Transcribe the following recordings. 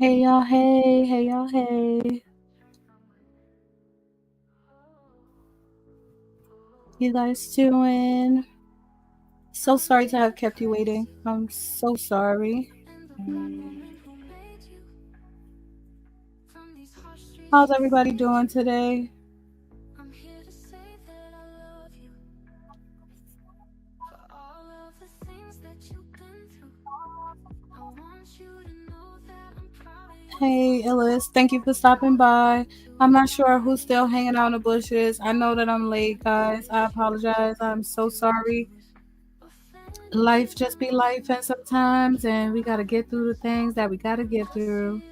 Hey y'all, hey y'all, hey. You guys doing? So sorry to have kept you waiting. I'm so sorry. How's everybody doing today? Hey Ellis, thank you for stopping by. I'm not sure who's still hanging out in the bushes. I know that I'm late, guys. I apologize. I'm so sorry. Life just be life and sometimes, and we gotta get through the things that we gotta get through.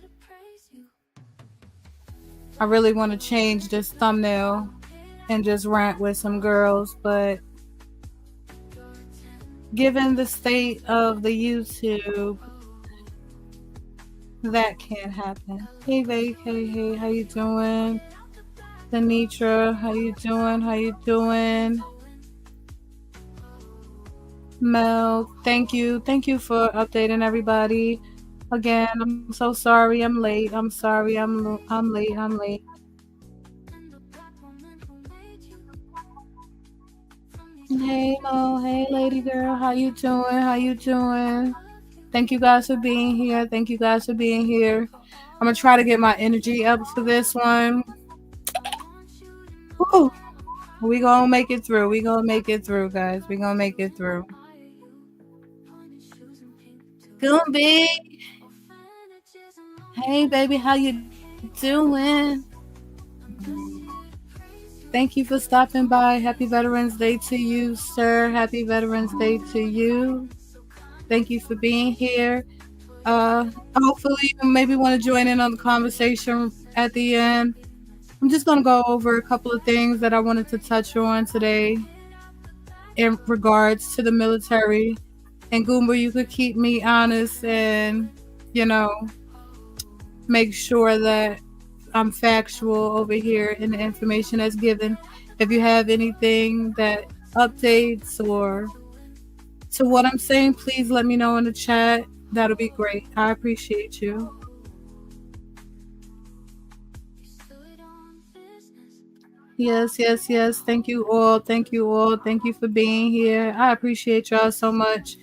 I really want to change this thumbnail and just rant with some girls, but given the state of the YouTube, that can't happen. Hey Vake, hey, how you doing? Denitra, how you doing? How you doing? Mel, thank you for updating everybody. Again, I'm so sorry I'm late. I'm sorry I'm late. Hey Mo, hey lady girl, how you doing? How you doing? Thank you guys for being here. Thank you guys for being here. I'm gonna try to get my energy up for this one. Woo. We gonna make it through. We gonna make it through, guys. We gonna make it through. Goomby. Hey baby, how you doing? Thank you for stopping by. Happy Veterans Day to you, sir. Happy Veterans Day to you. Thank you for being here. Hopefully you maybe want to join in on the conversation at the end. I'm just going to go over a couple of things that I wanted to touch on today in regards to the military. And Goomba, you could keep me honest and, make sure that I'm factual over here in the information that's given. If you have anything that updates or to what I'm saying, please let me know in the chat. That'll be great. I appreciate you. Yes. Thank you all. Thank you for being here. I appreciate y'all so much.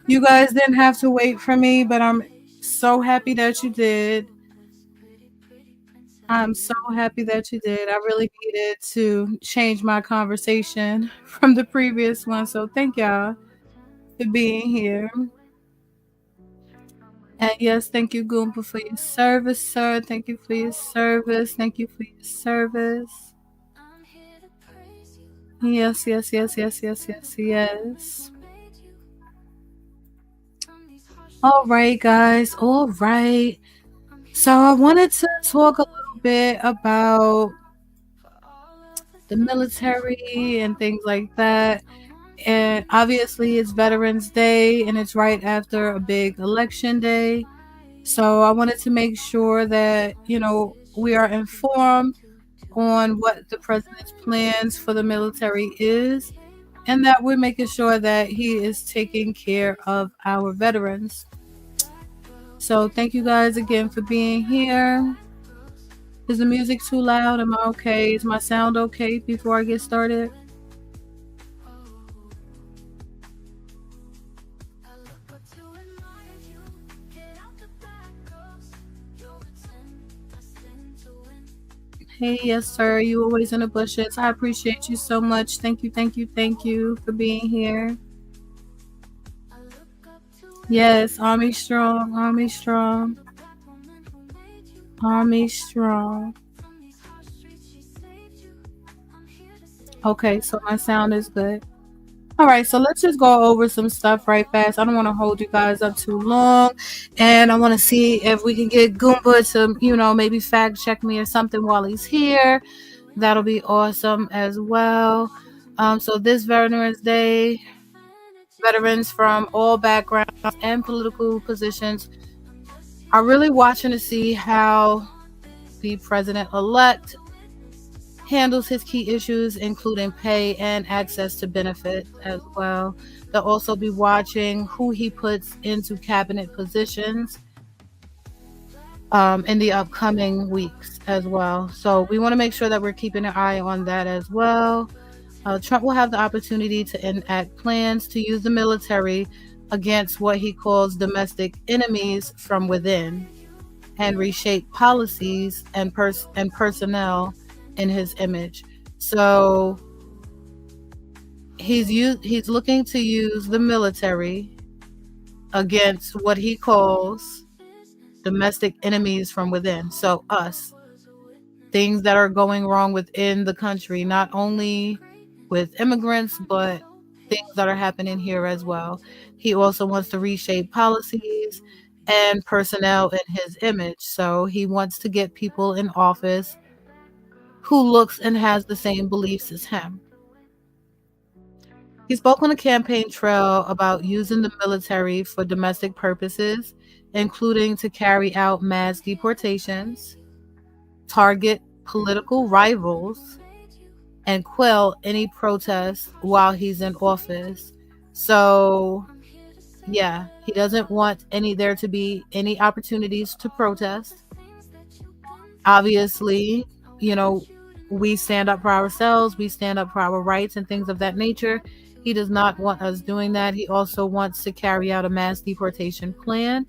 You guys didn't have to wait for me, but I'm so happy that you did. I'm so happy that you did. I really needed to change my conversation from the previous one. So thank y'all for being here. And yes, thank you, Goomba, for your service, sir. Thank you for your service. Thank you for your service. Yes. All right, guys. All right. So I wanted to talk a little bit about the military and things like that. And obviously it's Veterans Day and it's right after a big election day. So I wanted to make sure that, we are informed on what the president's plans for the military is and that we're making sure that he is taking care of our veterans. So thank you guys again for being here. Is the music too loud? Am I okay? Is my sound okay before I get started? Hey, yes, sir. You always in the bushes. I appreciate you so much. Thank you for being here. Yes, Army strong, Army strong, Army strong. Okay, so my sound is good. All right, so let's just go over some stuff right fast. I don't want to hold you guys up too long. And I want to see if we can get Goomba to, maybe fact check me or something while he's here. That'll be awesome as well. So this Veterans Day, veterans from all backgrounds and political positions are really watching to see how the president-elect handles his key issues, including pay and access to benefits as well. They'll also be watching who he puts into cabinet positions. in the upcoming weeks as well. So we want to make sure that we're keeping an eye on that as well. Trump will have the opportunity to enact plans to use the military against what he calls domestic enemies from within, and reshape policies and personnel in his image. So he's looking to use the military against what he calls domestic enemies from within. So us, things that are going wrong within the country, not only with immigrants, but things that are happening here as well. He also wants to reshape policies and personnel in his image. So he wants to get people in office who looks and has the same beliefs as him. He spoke on a campaign trail about using the military for domestic purposes, including to carry out mass deportations, target political rivals, and quell any protests while he's in office. So, yeah, he doesn't want there to be any opportunities to protest. Obviously, we stand up for ourselves, we stand up for our rights and things of that nature. He does not want us doing that. He also wants to carry out a mass deportation plan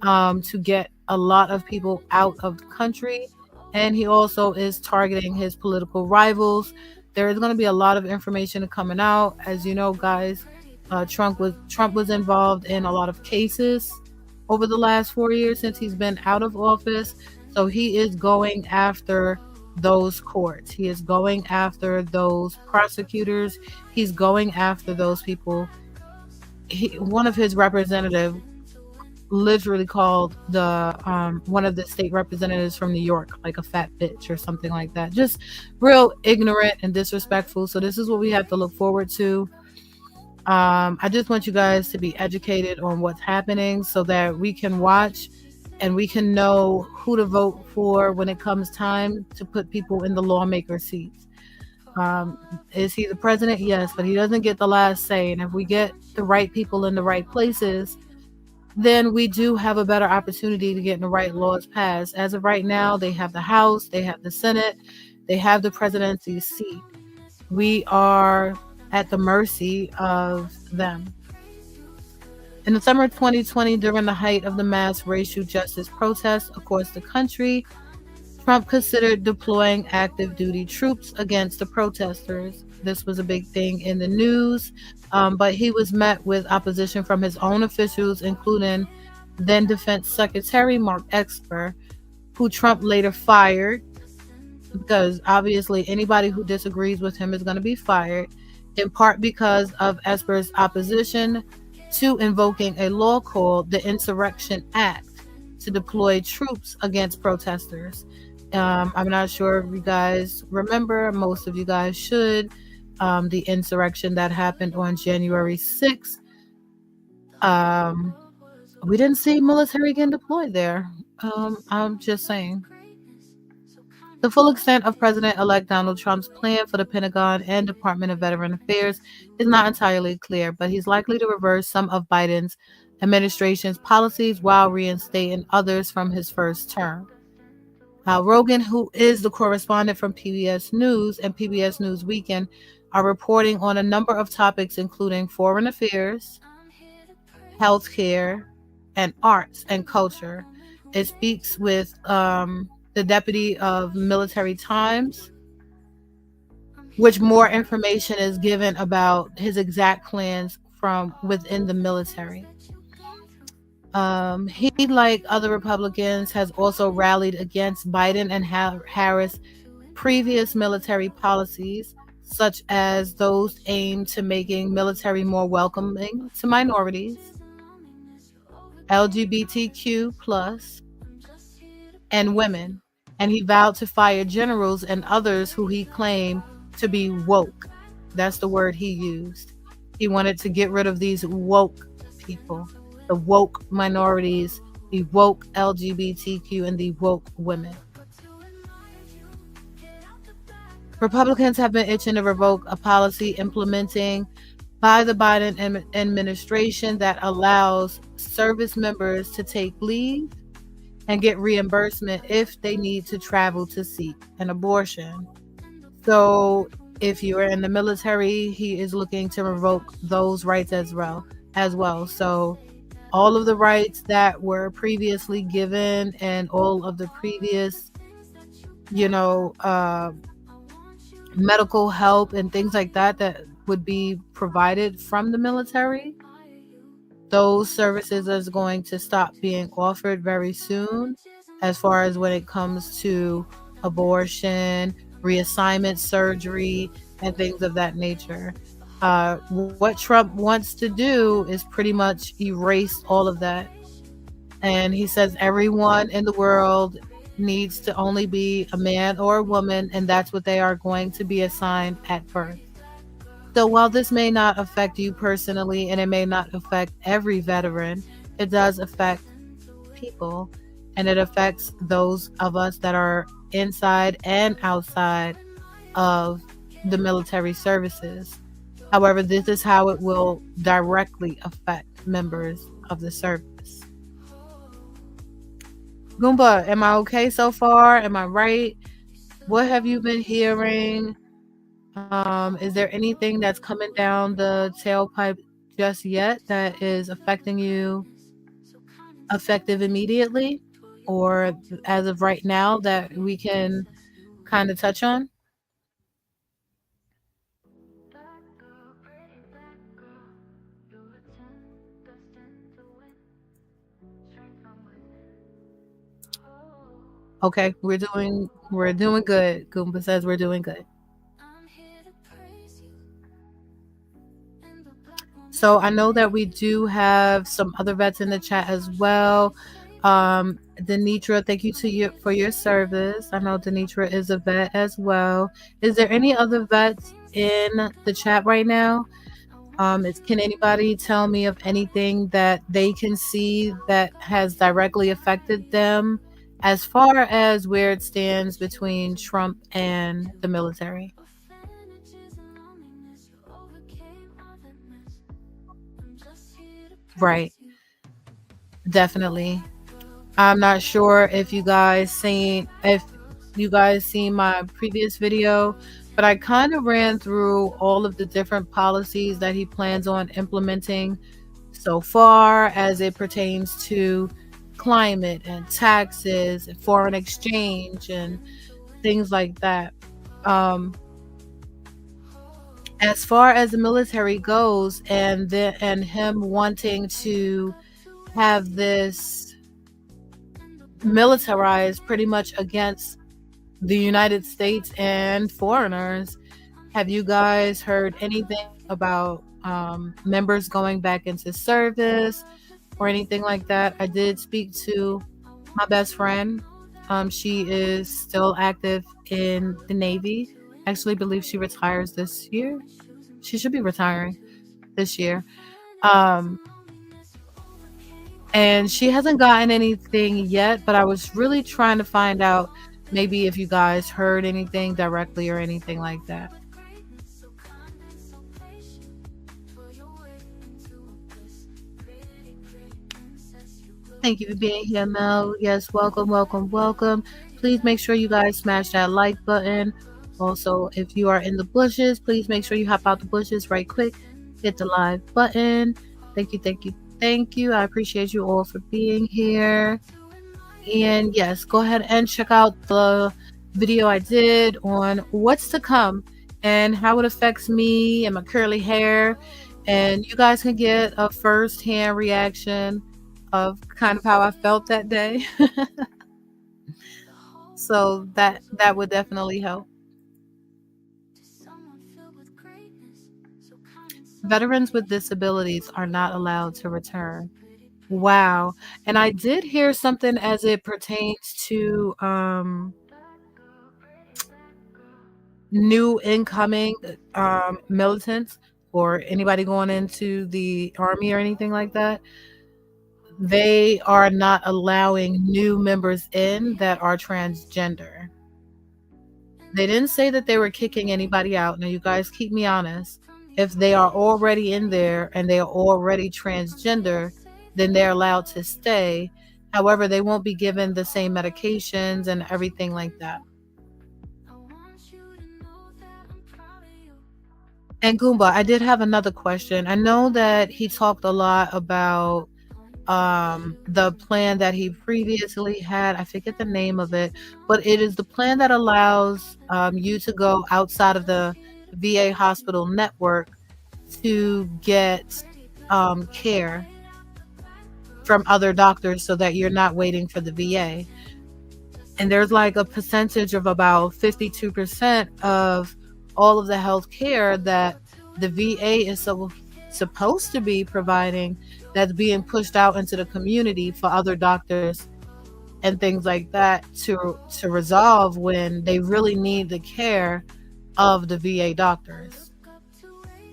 to get a lot of people out of the country. And he also is targeting his political rivals. There is going to be a lot of information coming out. As you know, guys, Trump was involved in a lot of cases over the last 4 years since he's been out of office. So he is going after those courts. He is going after those prosecutors. He's going after those people. One of his representatives literally called the one of the state representatives from New York like a fat bitch or something like that. Just real ignorant and disrespectful. So this is what we have to look forward to. I just want you guys to be educated on what's happening so that we can watch and we can know who to vote for when it comes time to put people in the lawmaker seats. Is he the president? Yes, but he doesn't get the last say. And if we get the right people in the right places, then we do have a better opportunity to get the right laws passed. As of right now, they have the House, they have the Senate, they have the presidency seat. We are at the mercy of them. In the summer of 2020, during the height of the mass racial justice protests across the country, Trump considered deploying active duty troops against the protesters. This was a big thing in the news, but he was met with opposition from his own officials, including then Defense Secretary Mark Esper, who Trump later fired, because obviously anybody who disagrees with him is going to be fired, in part because of Esper's opposition to invoking a law called the Insurrection Act to deploy troops against protesters. I'm not sure if you guys remember, most of you guys should, the insurrection that happened on January 6th. We didn't see military getting deployed there. I'm just saying. The full extent of President-elect Donald Trump's plan for the Pentagon and Department of Veteran Affairs is not entirely clear, but he's likely to reverse some of Biden's administration's policies while reinstating others from his first term. Rogan, who is the correspondent from PBS News and PBS News Weekend, are reporting on a number of topics, including foreign affairs, healthcare, and arts and culture. It speaks with the deputy of Military Times, which more information is given about his exact plans from within the military. He, like other Republicans, has also rallied against Biden and Harris' previous military policies, such as those aimed to making military more welcoming to minorities, LGBTQ+, and women. And he vowed to fire generals and others who he claimed to be woke. That's the word he used. He wanted to get rid of these woke people, the woke minorities, the woke LGBTQ, and the woke women. Republicans have been itching to revoke a policy implementing by the Biden administration that allows service members to take leave and get reimbursement if they need to travel to seek an abortion. So if you are in the military, he is looking to revoke those rights as well. So all of the rights that were previously given and all of the previous, you know, medical help and things like that would be provided from the military, those services is going to stop being offered very soon, as far as when it comes to abortion, reassignment surgery, and things of that nature. What Trump wants to do is pretty much erase all of that. And he says everyone in the world needs to only be a man or a woman, and that's what they are going to be assigned at birth. So while this may not affect you personally and it may not affect every veteran, it does affect people, and it affects those of us that are inside and outside of the military services. However, this is how it will directly affect members of the service. Goomba, am I okay so far? Am I right? What have you been hearing? Is there anything that's coming down the tailpipe just yet that is affecting you effective immediately, or as of right now that we can kind of touch on? Okay, we're doing good. Goomba says we're doing good. So I know that we do have some other vets in the chat as well. Denitra, thank you to you for your service. I know Denitra is a vet as well. Is there any other vets in the chat right now? Can anybody tell me of anything that they can see that has directly affected them as far as where it stands between Trump and the military? Right. Definitely. I'm not sure if you guys seen my previous video, but I kind of ran through all of the different policies that he plans on implementing so far as it pertains to climate and taxes and foreign exchange and things like that. As far as the military goes, and him wanting to have this militarized pretty much against the United States and foreigners, have you guys heard anything about members going back into service or anything like that? I did speak to my best friend. She is still active in the Navy. Actually, believe she retires this year. She should be retiring this year. And she hasn't gotten anything yet, but I was really trying to find out maybe if you guys heard anything directly or anything like that. Thank you for being here, Mel. Yes, welcome, welcome, welcome. Please make sure you guys smash that like button. Also, if you are in the bushes, please make sure you hop out the bushes right quick. Hit the live button. Thank you, thank you, thank you. I appreciate you all for being here. And yes, go ahead and check out the video I did on what's to come and how it affects me and my curly hair. And you guys can get a first-hand reaction of kind of how I felt that day. So that would definitely help. Veterans with disabilities are not allowed to return. Wow. And I did hear something as it pertains to new incoming militants or anybody going into the army or anything like that. They are not allowing new members in that are transgender. They didn't say that they were kicking anybody out. Now, you guys keep me honest. If they are already in there and they are already transgender, then they're allowed to stay. However, they won't be given the same medications and everything like that. And Goomba, I did have another question. I know that he talked a lot about the plan that he previously had. I forget the name of it, but it is the plan that allows you to go outside of the VA hospital network to get care from other doctors so that you're not waiting for the VA. And there's like a percentage of about 52% of all of the health care that the VA is supposed to be providing that's being pushed out into the community for other doctors and things like that to resolve when they really need the care of the VA doctors.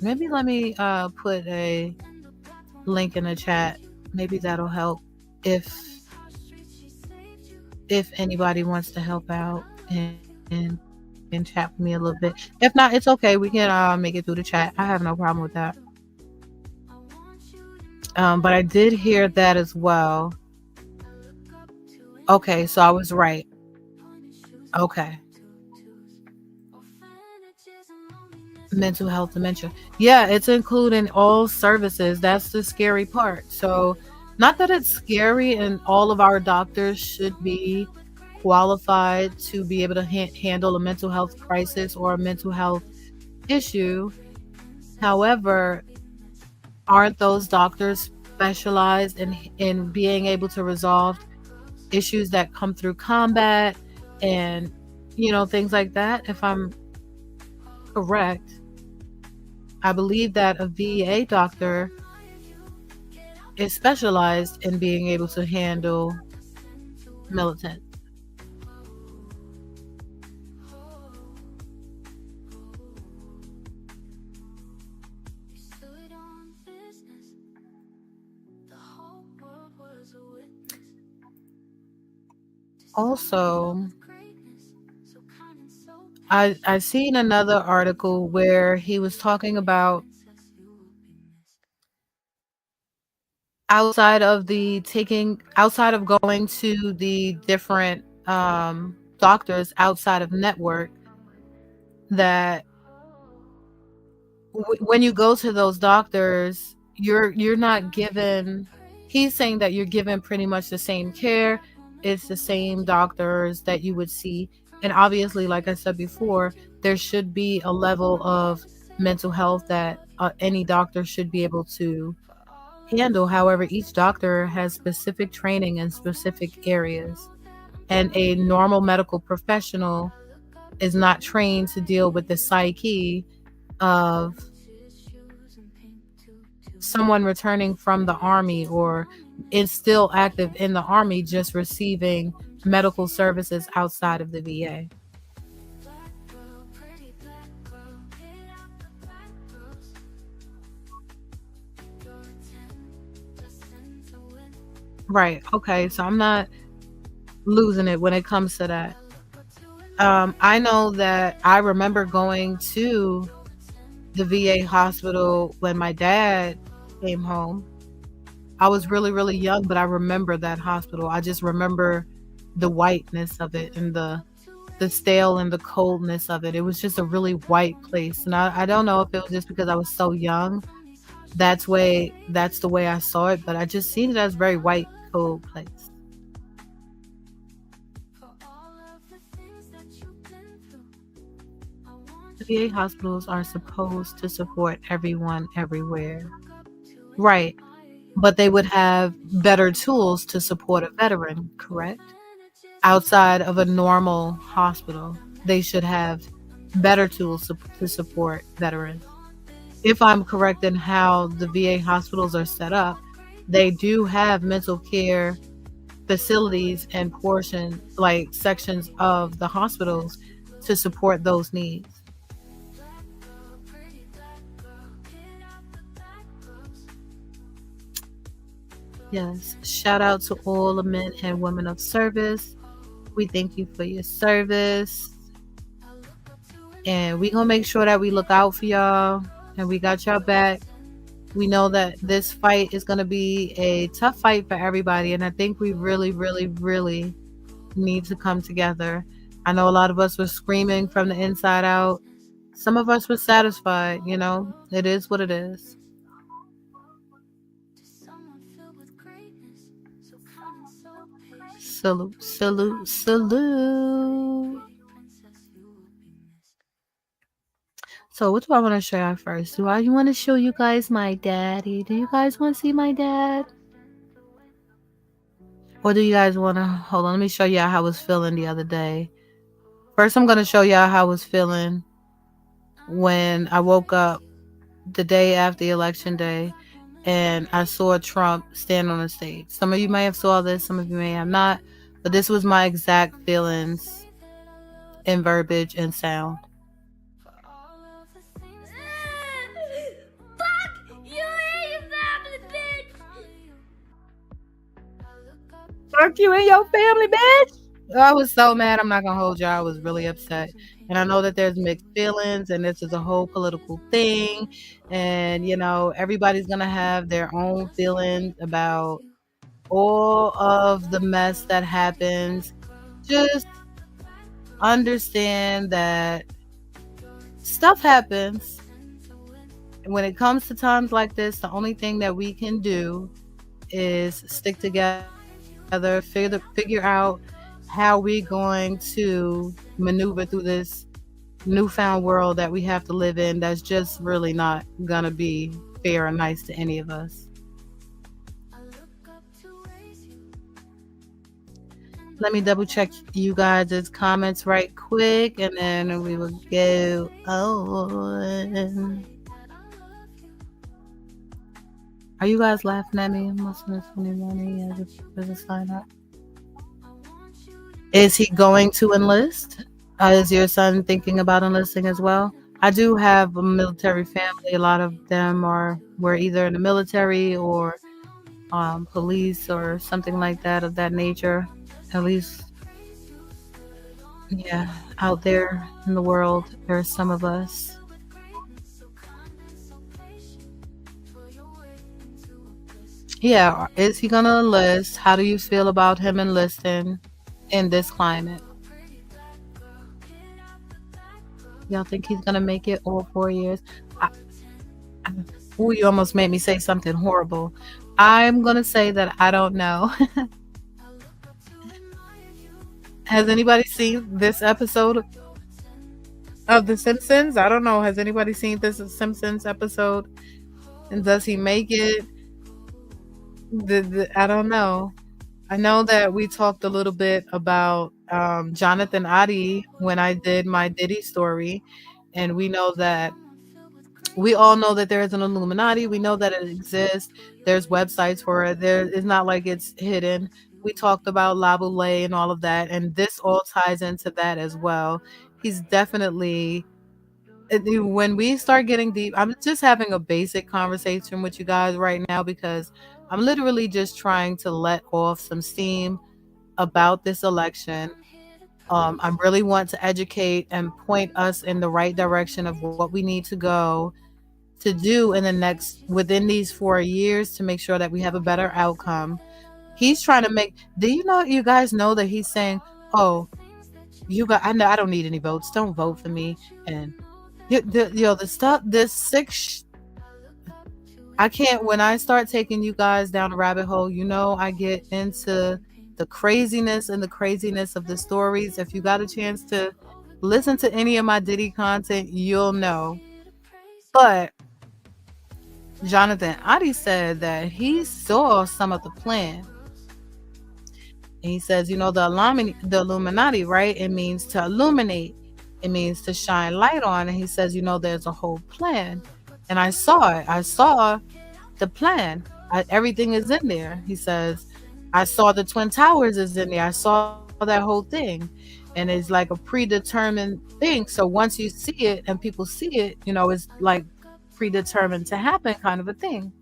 Maybe let me put a link in the chat. Maybe that'll help if anybody wants to help out and chat with me a little bit. If not, it's okay. We can make it through the chat. I have no problem with that. But I did hear that as well. Okay, so I was right. Okay. Mental health dementia. Yeah, it's including all services. That's the scary part. So, not that it's scary, and all of our doctors should be qualified to be able to handle a mental health crisis or a mental health issue. However, aren't those doctors specialized in being able to resolve issues that come through combat and things like that? If I'm correct, I believe that a VA doctor is specialized in being able to handle militants. Also, I seen another article where he was talking about outside of going to the different doctors outside of network, that when you go to those doctors, you're not given. He's saying that you're given pretty much the same care. It's the same doctors that you would see, and obviously, like I said before, there should be a level of mental health that any doctor should be able to handle. However, each doctor has specific training in specific areas, and a normal medical professional is not trained to deal with the psyche of someone returning from the army or is still active in the army, just receiving medical services outside of the VA. Right. Okay. So I'm not losing it when it comes to that. I know that I remember going to the VA hospital when my dad came home. I was really, really young, but I remember that hospital. I just remember the whiteness of it and the stale and the coldness of it. It was just a really white place. And I don't know if it was just because I was so young. That's the way I saw it, but I just seen it as a very white, cold place. The VA hospitals are supposed to support everyone everywhere. Right. But they would have better tools to support a veteran, correct? Outside of a normal hospital, they should have better tools to support veterans. If I'm correct in how the VA hospitals are set up, they do have mental care facilities and sections of the hospitals to support those needs. Yes, shout out to all the men and women of service. We thank you for your service. And we gonna make sure that we look out for y'all and we got y'all back. We know that this fight is going to be a tough fight for everybody. And I think we really, really, really need to come together. I know a lot of us were screaming from the inside out. Some of us were satisfied, it is what it is. Salute, salute, salute. So what do I want to show you first? Do I want to show you guys my daddy? Do you guys want to see my dad? Or do you guys want to... Hold on, let me show y'all how I was feeling the other day. First, I'm going to show y'all how I was feeling when I woke up the day after election day and I saw Trump stand on the stage. Some of you may have saw this, some of you may have not, but this was my exact feelings in verbiage and sound. Fuck you and your family, bitch. I was so mad. I'm not gonna hold y'all. I was really upset, and I know that there's mixed feelings, and this is a whole political thing, and everybody's gonna have their own feelings about all of the mess that happens. Just understand that stuff happens. When it comes to times like this, the only thing that we can do is stick together, figure out how we're going to maneuver through this newfound world that we have to live in that's just really not gonna be fair or nice to any of us. Let me double check you guys' comments right quick, and then we will go on. Are you guys laughing at me? I'm listening to 21 as a sign up. Is he going to enlist? Is your son thinking about enlisting as well? I do have a military family. A lot of them were either in the military or police or something like that of that nature. At least, yeah, out there in the world, there are some of us. Yeah, is he gonna enlist? How do you feel about him enlisting in this climate? Y'all think he's gonna make it all 4 years? Ooh, you almost made me say something horrible. I'm gonna say that I don't know. Has anybody seen this episode of The Simpsons? I don't know. Has anybody seen this Simpsons episode? And does he make it? I don't know. I know that we talked a little bit about Jonathan Adi when I did my Diddy story, and we all know that there is an Illuminati. We know that it exists. There's websites for it. It's not like it's hidden. We talked about Laboulet and all of that, and this all ties into that as well. He's definitely... When we start getting deep, I'm just having a basic conversation with you guys right now because I'm literally just trying to let off some steam about this election. I really want to educate and point us in the right direction of what we need to go to do within these 4 years to make sure that we have a better outcome. He's trying to do you guys know that he's saying, oh, I know I don't need any votes. Don't vote for me. And the stuff, this sick I can't... When I start taking you guys down a rabbit hole, I get into the craziness and the craziness of the stories. If you got a chance to listen to any of my Diddy content, you'll know. But Jonathan Adi said that he saw some of the plan. And he says, the Illuminati, right? It means to illuminate. It means to shine light on. And he says, there's a whole plan. And I saw it. I saw the plan. Everything is in there. He says, I saw the Twin Towers is in there. I saw that whole thing. And it's like a predetermined thing. So once you see it and people see it, it's like predetermined to happen kind of a thing.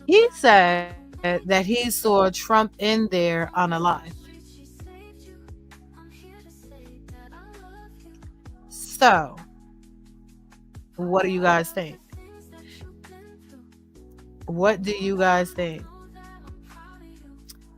He said that he saw Trump in there unalive. So, what do you guys think? What do you guys think?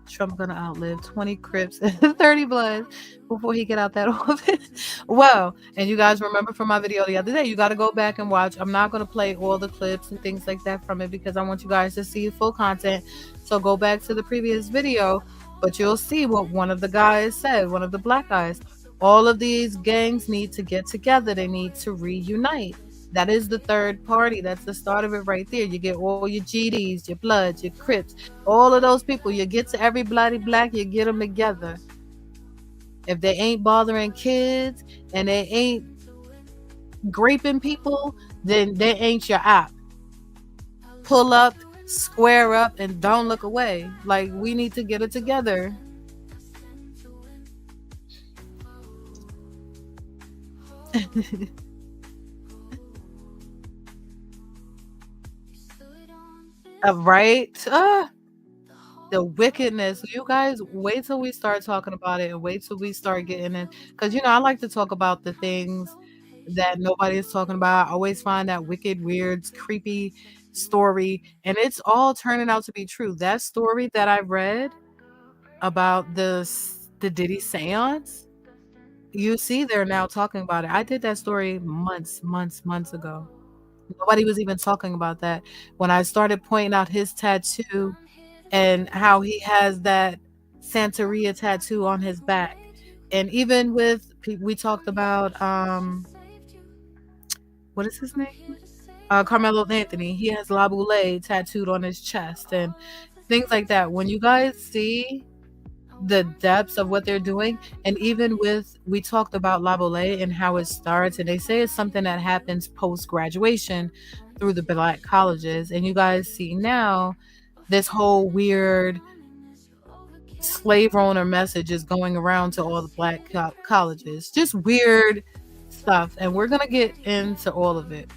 Trump gonna outlive 20 Crips and 30 Bloods before he get out that office. Well, and you guys remember from my video the other day, you got to go back and watch. I'm not going to play all the clips and things like that from it because I want you guys to see full content. So go back to the previous video, but you'll see what one of the guys said, one of the black guys. All of these gangs need to get together. They need to reunite. That is the third party. That's the start of it right there. You get all your GDs, your Bloods, your Crips, all of those people. You get to every bloody black, you get them together. If they ain't bothering kids and they ain't graping people, then they ain't your op. Pull up, square up, and don't look away. Like, we need to get it together. Right? The wickedness. You guys wait till we start talking about it and wait till we start getting in. Because, I like to talk about the things that nobody is talking about. I always find that wicked, weird, creepy story. And it's all turning out to be true. That story that I read about the Diddy seance, you see they're now talking about it. I did that story months ago. Nobody was even talking about that. When I started pointing out his tattoo and how he has that Santeria tattoo on his back. And even with, we talked about, what is his name? Carmelo Anthony. He has La Boule tattooed on his chest and things like that. When you guys see the depths of what they're doing, and even with, we talked about La Boule and how it starts, and they say it's something that happens post-graduation through the black colleges, and you guys see now this whole weird slave owner message is going around to all the black colleges. Just weird stuff, and we're gonna get into all of it.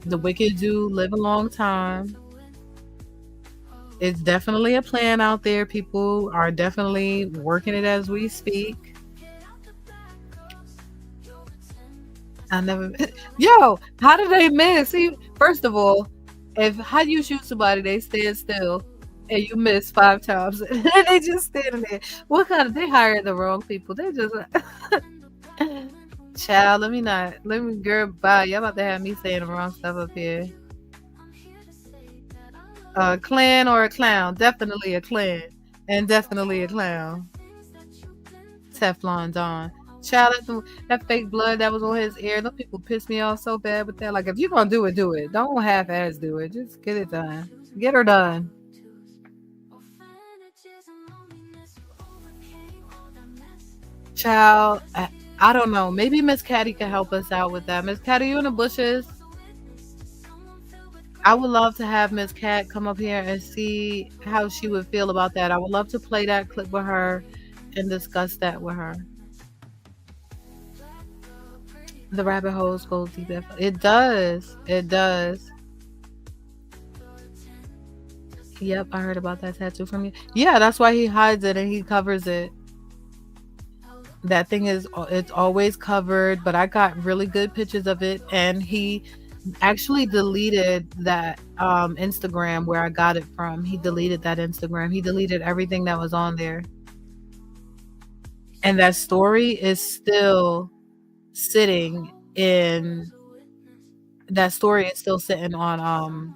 The wicked do live a long time. It's definitely a plan out there. People are definitely working it as we speak. Yo, how did they miss? See, first of all, how you shoot somebody, they stand still and you miss 5 times and they just standing there. They hired the wrong people. They just child, let me girl, bye. Y'all about to have me saying the wrong stuff up here. A clan or a clown? Definitely a clan. And definitely a clown. Teflon Don. Child, that fake blood that was on his ear, those people pissed me off so bad with that. Like, if you're gonna do it, do it. Don't half-ass do it. Just get it done. Get her done. Child, I don't know. Maybe Miss Caddy can help us out with that. Miss Caddy, you in the bushes? I would love to have Miss Cat come up here and see how she would feel about that. I would love to play that clip with her and discuss that with her. The rabbit holes go deep. It does. It does. Yep, I heard about that tattoo from you. Yeah, that's why he hides it and he covers it. That thing it's always covered, but I got really good pictures of it, and he actually deleted that Instagram where I got it from. He deleted that Instagram. He deleted everything that was on there. And that story is still sitting in on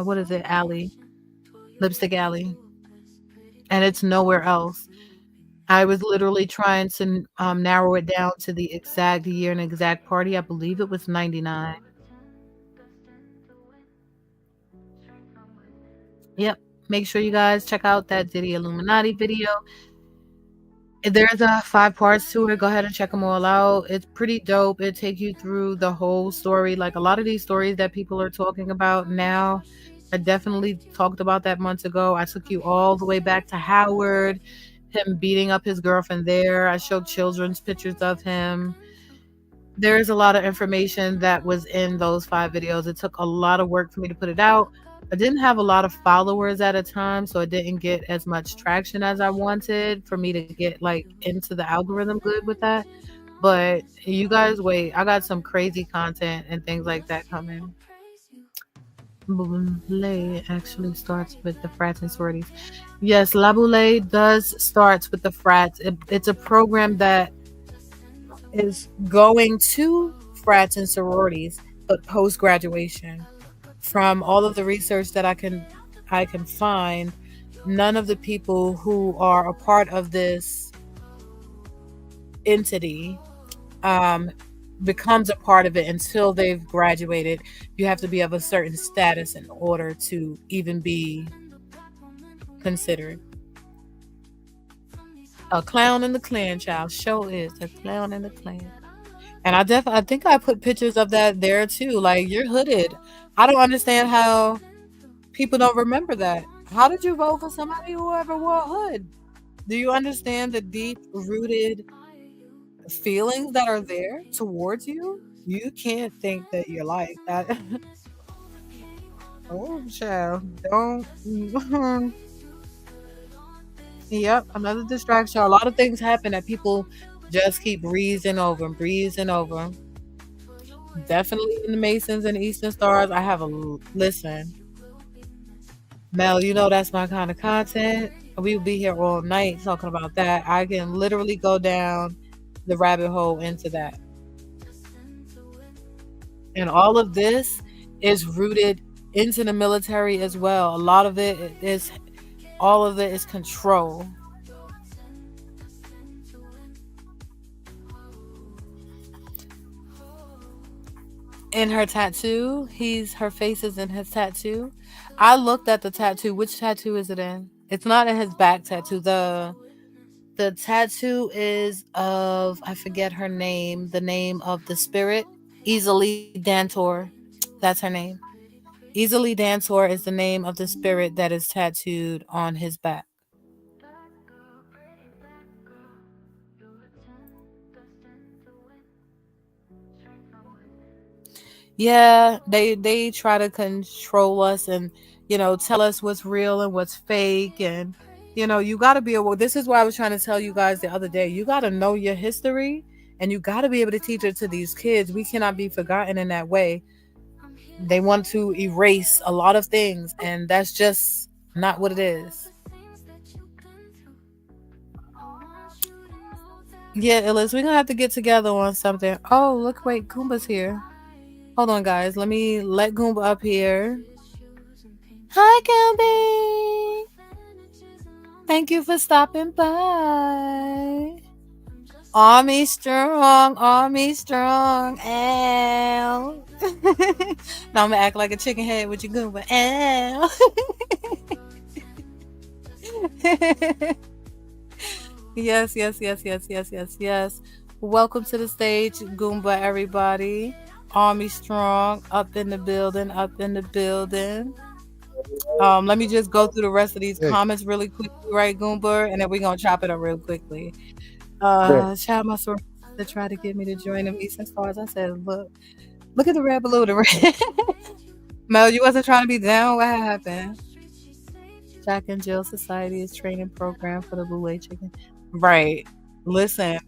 what is it, Alley, Lipstick Alley, and it's nowhere else. I was literally trying to narrow it down to the exact year and exact party. I believe it was 99. Yep. Make sure you guys check out that Diddy Illuminati video. There's 5 parts to it. Go ahead and check them all out. It's pretty dope. It takes you through the whole story. Like, a lot of these stories that people are talking about now, I definitely talked about that months ago. I took you all the way back to Howard, him beating up his girlfriend there. I showed children's pictures of him. There's a lot of information that was in those 5 videos. It took a lot of work for me to put it out. I didn't have a lot of followers at a time, so it didn't get as much traction as I wanted for me to get like into the algorithm good with that. But you guys wait. I got some crazy content and things like that coming. Boule actually starts with the frats and sororities. Yes, La Boule does starts with the frats. It's a program that is going to frats and sororities, but post graduation. From all of the research that I can find, none of the people who are a part of this entity um, becomes a part of it until they've graduated. You have to be of a certain status in order to even be considered. A clown in the clan, child. Show is a clown in the clan. And I think I put pictures of that there too. Like, you're hooded. I don't understand how people don't remember that. How did you vote for somebody who ever wore a hood? Do you understand the deep rooted feelings that are there towards you? You can't think that you're like that. Oh, child. Don't. Yep, another distraction. A lot of things happen that people just keep breezing over and breezing over. Definitely in the Masons and Eastern Stars. I have listen, Mel. You know that's my kind of content. We will be here all night talking about that. I can literally go down the rabbit hole into that. And all of this is rooted into the military as well. A lot of it is, all of it is control. In her tattoo, her face is in his tattoo. I looked at the tattoo. Which tattoo is it in? It's not in his back tattoo. The tattoo is of, I forget her name, the name of the spirit, Easily Dantor. That's her name. Easily Dantor is the name of the spirit that is tattooed on his back. Yeah, they try to control us and tell us what's real and what's fake, and you got to be aware. This is why I was trying to tell you guys the other day. You got to know your history and you got to be able to teach it to these kids. We cannot be forgotten in that way. They want to erase a lot of things, and that's just not what it is. Yeah, Illis, we're gonna have to get together on something. Oh, look, wait, Goomba's here. Hold on, guys. Let me let Goomba up here. Hi, Gumby. Thank you for stopping by. Army strong, army strong. Ow. Now I'm gonna act like a chicken head with your Goomba. Ow. Yes, yes, yes, yes, yes, yes, yes. Welcome to the stage, Goomba, everybody. Army strong, up in the building, up in the building. Let me just go through the rest of these Hey, comments really quickly, right, Goomba? And then we're gonna chop it up real quickly. right. Child, my source to try to get me to join them Eastern Stars. I said, look at the red balloon. The red. Mel, you wasn't trying to be down. What happened? Jack and Jill Society is training program for the Boule chicken. Right. Listen,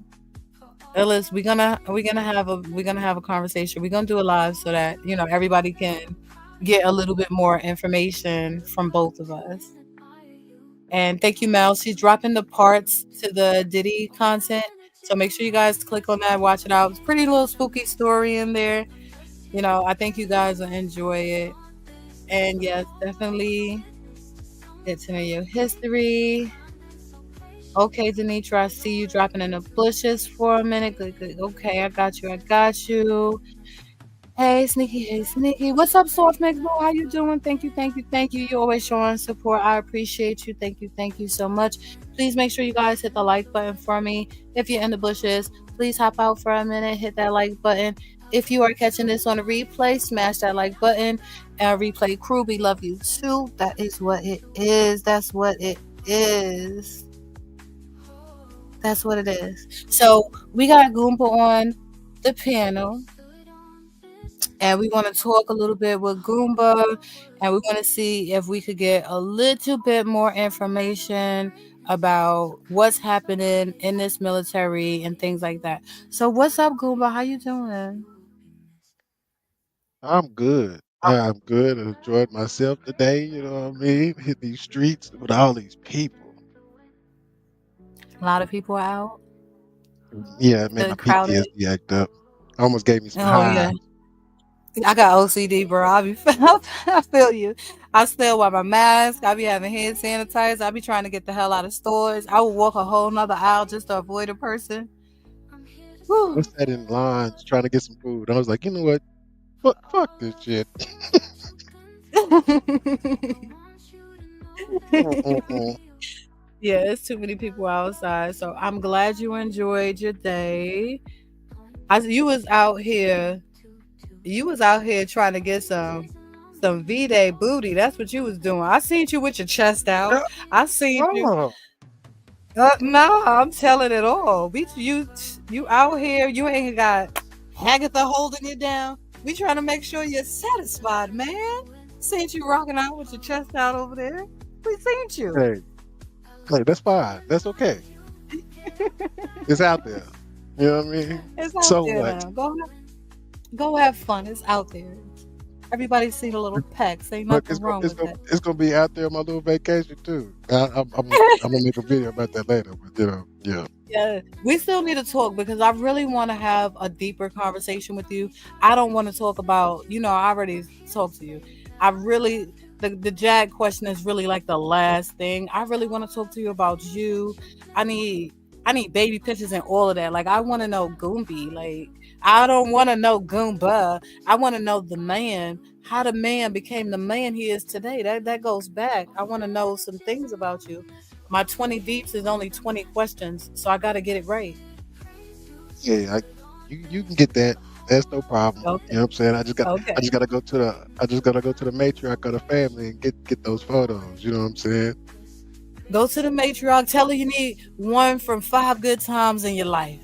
Ellis, we're gonna have a conversation. We're gonna do a live so that everybody can get a little bit more information from both of us. And thank you, Mel. She's dropping the parts to the Diddy content. So make sure you guys click on that, watch it out. It's a pretty little spooky story in there. I think you guys will enjoy it. And yes, definitely get to know your history. Okay, Denitra, I see you dropping in the bushes for a minute. Good, good. Okay, I got you. I got you. Hey, Sneaky. Hey, Sneaky. What's up, Soft Mix Bro? How you doing? Thank you, thank you, thank you. You always showing support. I appreciate you. Thank you so much. Please make sure you guys hit the like button for me. If you're in the bushes, please hop out for a minute, hit that like button. If you are catching this on a replay, smash that like button. Replay crew, we love you too. That is what it is. That's what it is. That's what it is. So we got Goomba on the panel, and we want to talk a little bit with Goomba, and we want to see if we could get a little bit more information about what's happening in this military and things like that. So what's up, Goomba? How you doing? I'm good. I'm good. I enjoyed myself today. You know what I mean? Hit these streets with all these people. A lot of people out. Yeah, it made Good my crowded. PTSD act up. Almost gave me some Oh highs. yeah. I got OCD, bro. I feel you. I still wear my mask. I be having hand sanitizer. I be trying to get the hell out of stores. I would walk a whole nother aisle just to avoid a person. I Whew. sat in lines trying to get some food. I was like, you know what? Fuck this shit. Mm-mm-mm. Yeah, it's too many people outside. So I'm glad you enjoyed your day. You was out here. You was out here trying to get some V-Day booty. That's what you was doing. I seen you with your chest out. Yeah. I seen you. Oh, No, I'm telling it all. You out here. You ain't got Hagatha holding you down. We trying to make sure you're satisfied, man. Seen you rocking out with your chest out over there. We seen you. hey, hey, that's fine. That's okay. It's out there. You know what I mean? It's out So there what? now. Go have fun. It's out there. Everybody's seen a little pecs. Ain't Look, nothing wrong with that. it's gonna be out there on my little vacation too. I'm gonna make a video about that later. But yeah. Yeah, we still need to talk because I really want to have a deeper conversation with you. I don't want to talk about, I already talked to you. I really, the Jag question is really like the last thing. I really want to talk to you about you. I need, I need baby pictures and all of that. Like I want to know Goomby. Like I don't want to know Goomba. I want to know the man. How the man became the man he is today. That goes back. I want to know some things about you. My 20 deeps is only 20 questions, so I got to get it right. Yeah, you can get that. That's no problem. Okay. You know what I'm saying? I Okay. just gotta go to the matriarch of the family and get those photos. You know what I'm saying? Go to the matriarch. Tell her you need one from 5 good times in your life.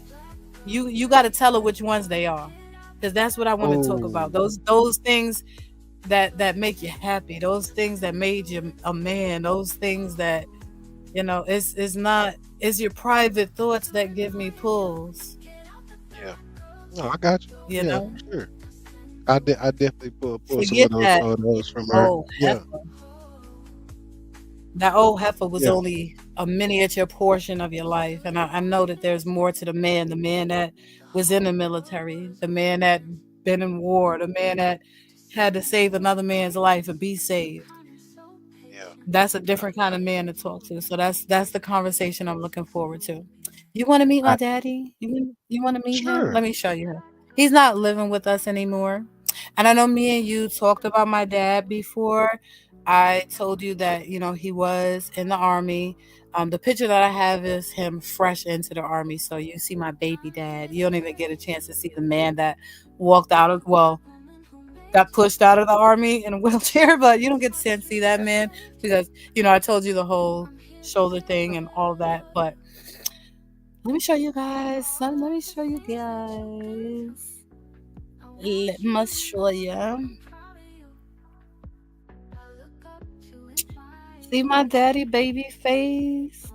You got to tell her which ones they are, because that's what I want to talk Oh, about. Those things that make you happy. Those things that made you a man. Those things that it's not. It's your private thoughts that give me pulls. yeah. No, I got you. You Yeah, know, for sure. I definitely pull some forget of those that photos from her. old Yeah, heifer. That old heifer was yeah, only a miniature portion of your life. And I know that there's more to the man that was in the military, the man that been in war, the man that had to save another man's life and be saved. yeah. That's a different kind of man to talk to. So that's the conversation I'm looking forward to. You want to meet my I daddy? You want to meet him? sure. Let me show you him. He's not living with us anymore. And I know me and you talked about my dad before. I told you that, he was in the army. The picture that I have is him fresh into the army. So you see my baby dad. You don't even get a chance to see the man that got pushed out of the army in a wheelchair, but you don't get to see that man because, I told you the whole shoulder thing and all that. But let me show you guys. Let me show you guys. Let me show you. See my daddy baby face?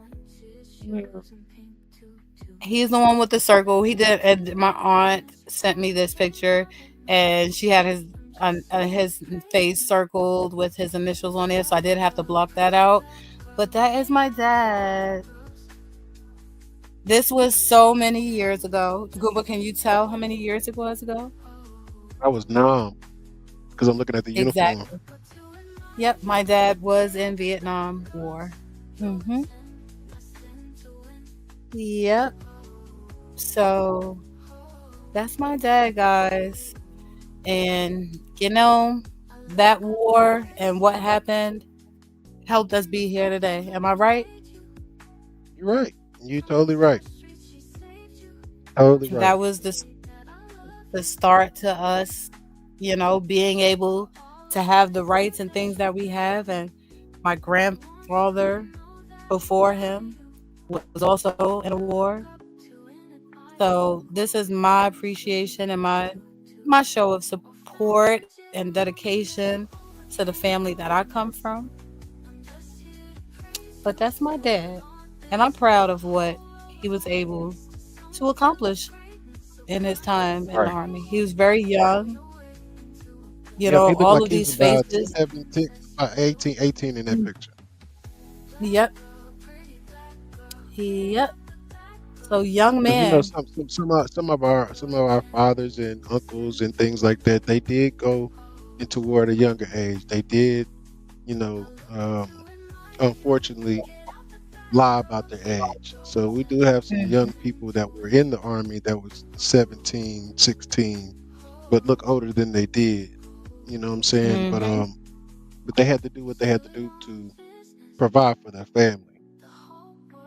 He's the one with the circle. He did. And my aunt sent me this picture, and she had his face circled with his initials on it. So I did have to block that out. But that is my dad. This was so many years ago. Google, can you tell how many years it was ago? I was numb because I'm looking at the uniform. Exactly. Yep, my dad was in Vietnam War. Hmm. Yep. So that's my dad, guys. And that war and what happened helped us be here today. Am I right? You're right. You're totally right. Totally right. That was the start to us, being able to have the rights and things that we have. And my grandfather before him was also in a war. So this is my appreciation and my show of support and dedication to the family that I come from. But that's my dad. And I'm proud of what he was able to accomplish in his time in the Right. army. He was very young, Yep, he looked all like of he was these about faces. 17, about 18 in that Mm, picture. yep, yep. So young Because man. some of our fathers and uncles and things like that, they did go into war at a younger age. They did, unfortunately, lie about their age. So we do have some young people that were in the army that was 17, 16, but look older than they did. You know what I'm saying? Mm-hmm. But they had to do what they had to do to provide for their family.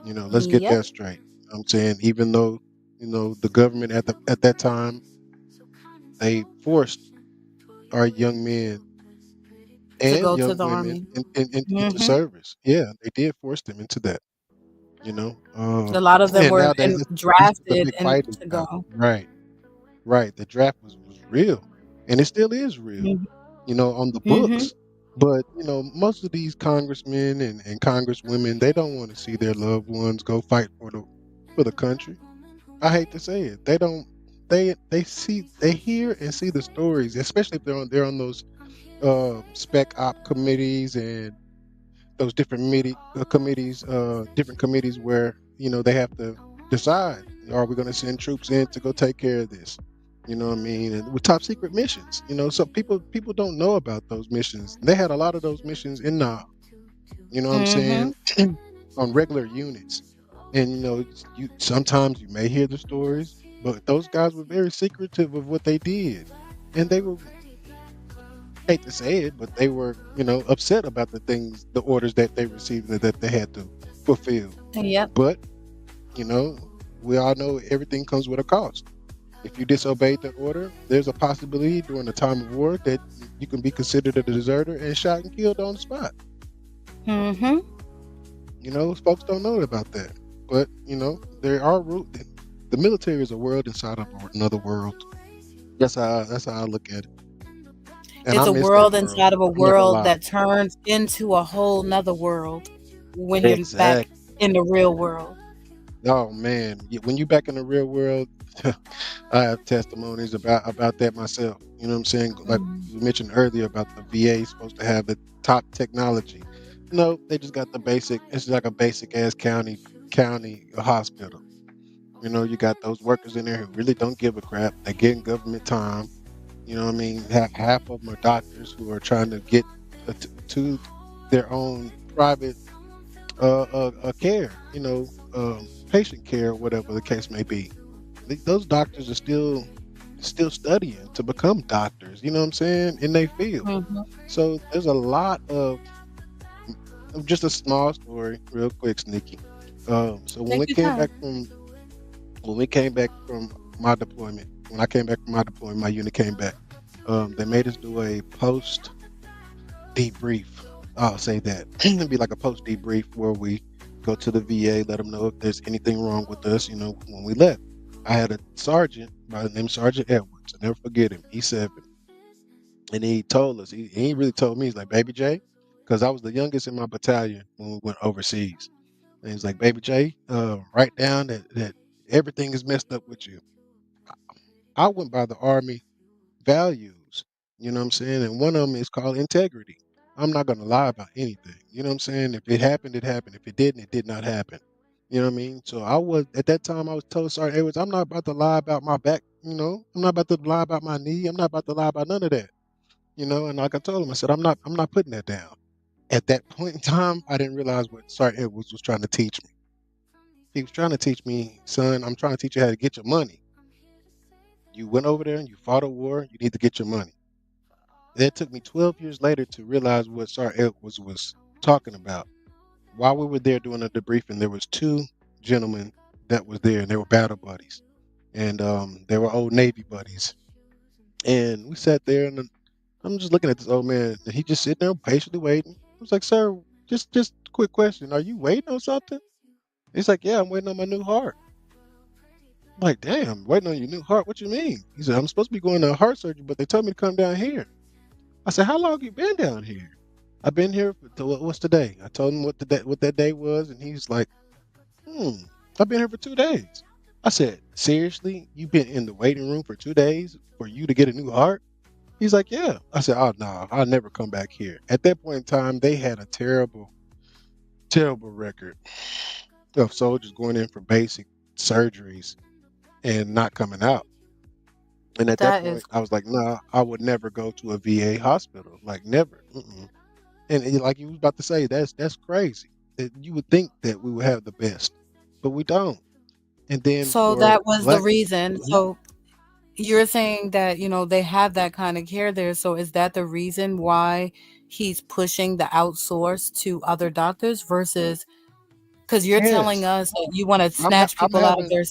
Let's get Yep. that straight. I'm saying even though, the government at that time, they forced our young men To and go to young the women army. into Mm-hmm. service. Yeah, they did force them into that, you know. A lot of them And were nowadays this is the drafted big and fighting to now. go. Right, right. The draft was real, and it still is real, on the Mm-hmm. books. But most of these congressmen and congresswomen, they don't want to see their loved ones go fight for the country. I hate to say it. They don't. They hear and see the stories, especially if they're on those spec op committees and those different committees where they have to decide: are we going to send troops in to go take care of this? You know what I mean? And with top secret missions, so people don't know about those missions. They had a lot of those missions in now. You know what I'm Mm-hmm. saying? On regular units, and you sometimes you may hear the stories, but those guys were very secretive of what they did, and they were, hate to say it, but they were, upset about the orders that they received that they had to fulfill. Yep. But, you know, we all know everything comes with a cost. If you disobeyed the order, there's a possibility during a time of war that you can be considered a deserter and shot and killed on the spot. Mm-hmm. Folks don't know about that. But, there are rules. The military is a world inside of another world. That's how I look at it. And It's I a miss that world world. inside of a I'm not gonna world lie. that turns into a whole nother world when you're back Exactly. in the real world. Oh man, when you back in the real world, I have testimonies about that myself. You know what I'm saying? Like Mm. you mentioned earlier about the VA supposed to have the top technology. No, they just got the basic. It's like a basic ass county hospital. You got those workers in there who really don't give a crap. They're getting government time. You know what I mean? Half of them are doctors who are trying to get to their own private care, patient care, whatever the case may be. Those doctors are still studying to become doctors. You know what I'm saying? In their field. Mm-hmm. So there's a lot of just a small story, real quick, Sneaky. So Take your time. when we came back from my deployment, when I came back from my deployment, my unit came back. They made us do a post debrief. I'll say that. It'd be like a post debrief where we go to the VA, let them know if there's anything wrong with us, when we left. I had a sergeant by the name of Sergeant Edwards. I'll never forget him. He's 7. And he told us, he ain't really told me, he's like, Baby J, because I was the youngest in my battalion when we went overseas. And he's like, Baby J, write down that everything is messed up with you. I went by the Army values. You know what I'm saying? And one of them is called integrity. I'm not going to lie about anything. You know what I'm saying? If it happened, it happened. If it didn't, it did not happen. You know what I mean? So I was, at that time, I was told Sergeant Edwards, I'm not about to lie about my back. I'm not about to lie about my knee. I'm not about to lie about none of that. And like I told him, I said, I'm not putting that down. At that point in time, I didn't realize what Sergeant Edwards was trying to teach me. He was trying to teach me, son, I'm trying to teach you how to get your money. You went over there and you fought a war. You need to get your money. It took me 12 years later to realize what Sergeant Edwards was talking about. While we were there doing a debriefing, there was 2 gentlemen that was there, and they were battle buddies, and they were old Navy buddies. And we sat there, and I'm just looking at this old man, and he just sitting there patiently waiting. I was like, "Sir, just a quick question: are you waiting on something?" He's like, "Yeah, I'm waiting on my new heart." I'm like, "Damn, waiting on your new heart? What you mean?" He said, "I'm supposed to be going to heart surgery, but they told me to come down here." I said, "How long you been down here?" "I've been here what's today?" I told him what that day was, and he's like, Hmm, I've been here for 2 days. I said, seriously? You've been in the waiting room for 2 days for you to get a new heart? He's like, yeah. I said, oh no, I'll never come back here. At that point in time, they had a terrible, terrible record of soldiers going in for basic surgeries and not coming out. And at that That is point, I was like, nah, I would never go to a VA hospital. Like never. Mm-mm. And like you was about to say, that's crazy. That you would think that we would have the best, but we don't. And then so for that was the black, reason. Mhm. So you're saying that, they have that kind of care there. So is that the reason why he's pushing the outsource to other doctors versus, because you're telling Yes, us that you want to snatch I'm people out of having their,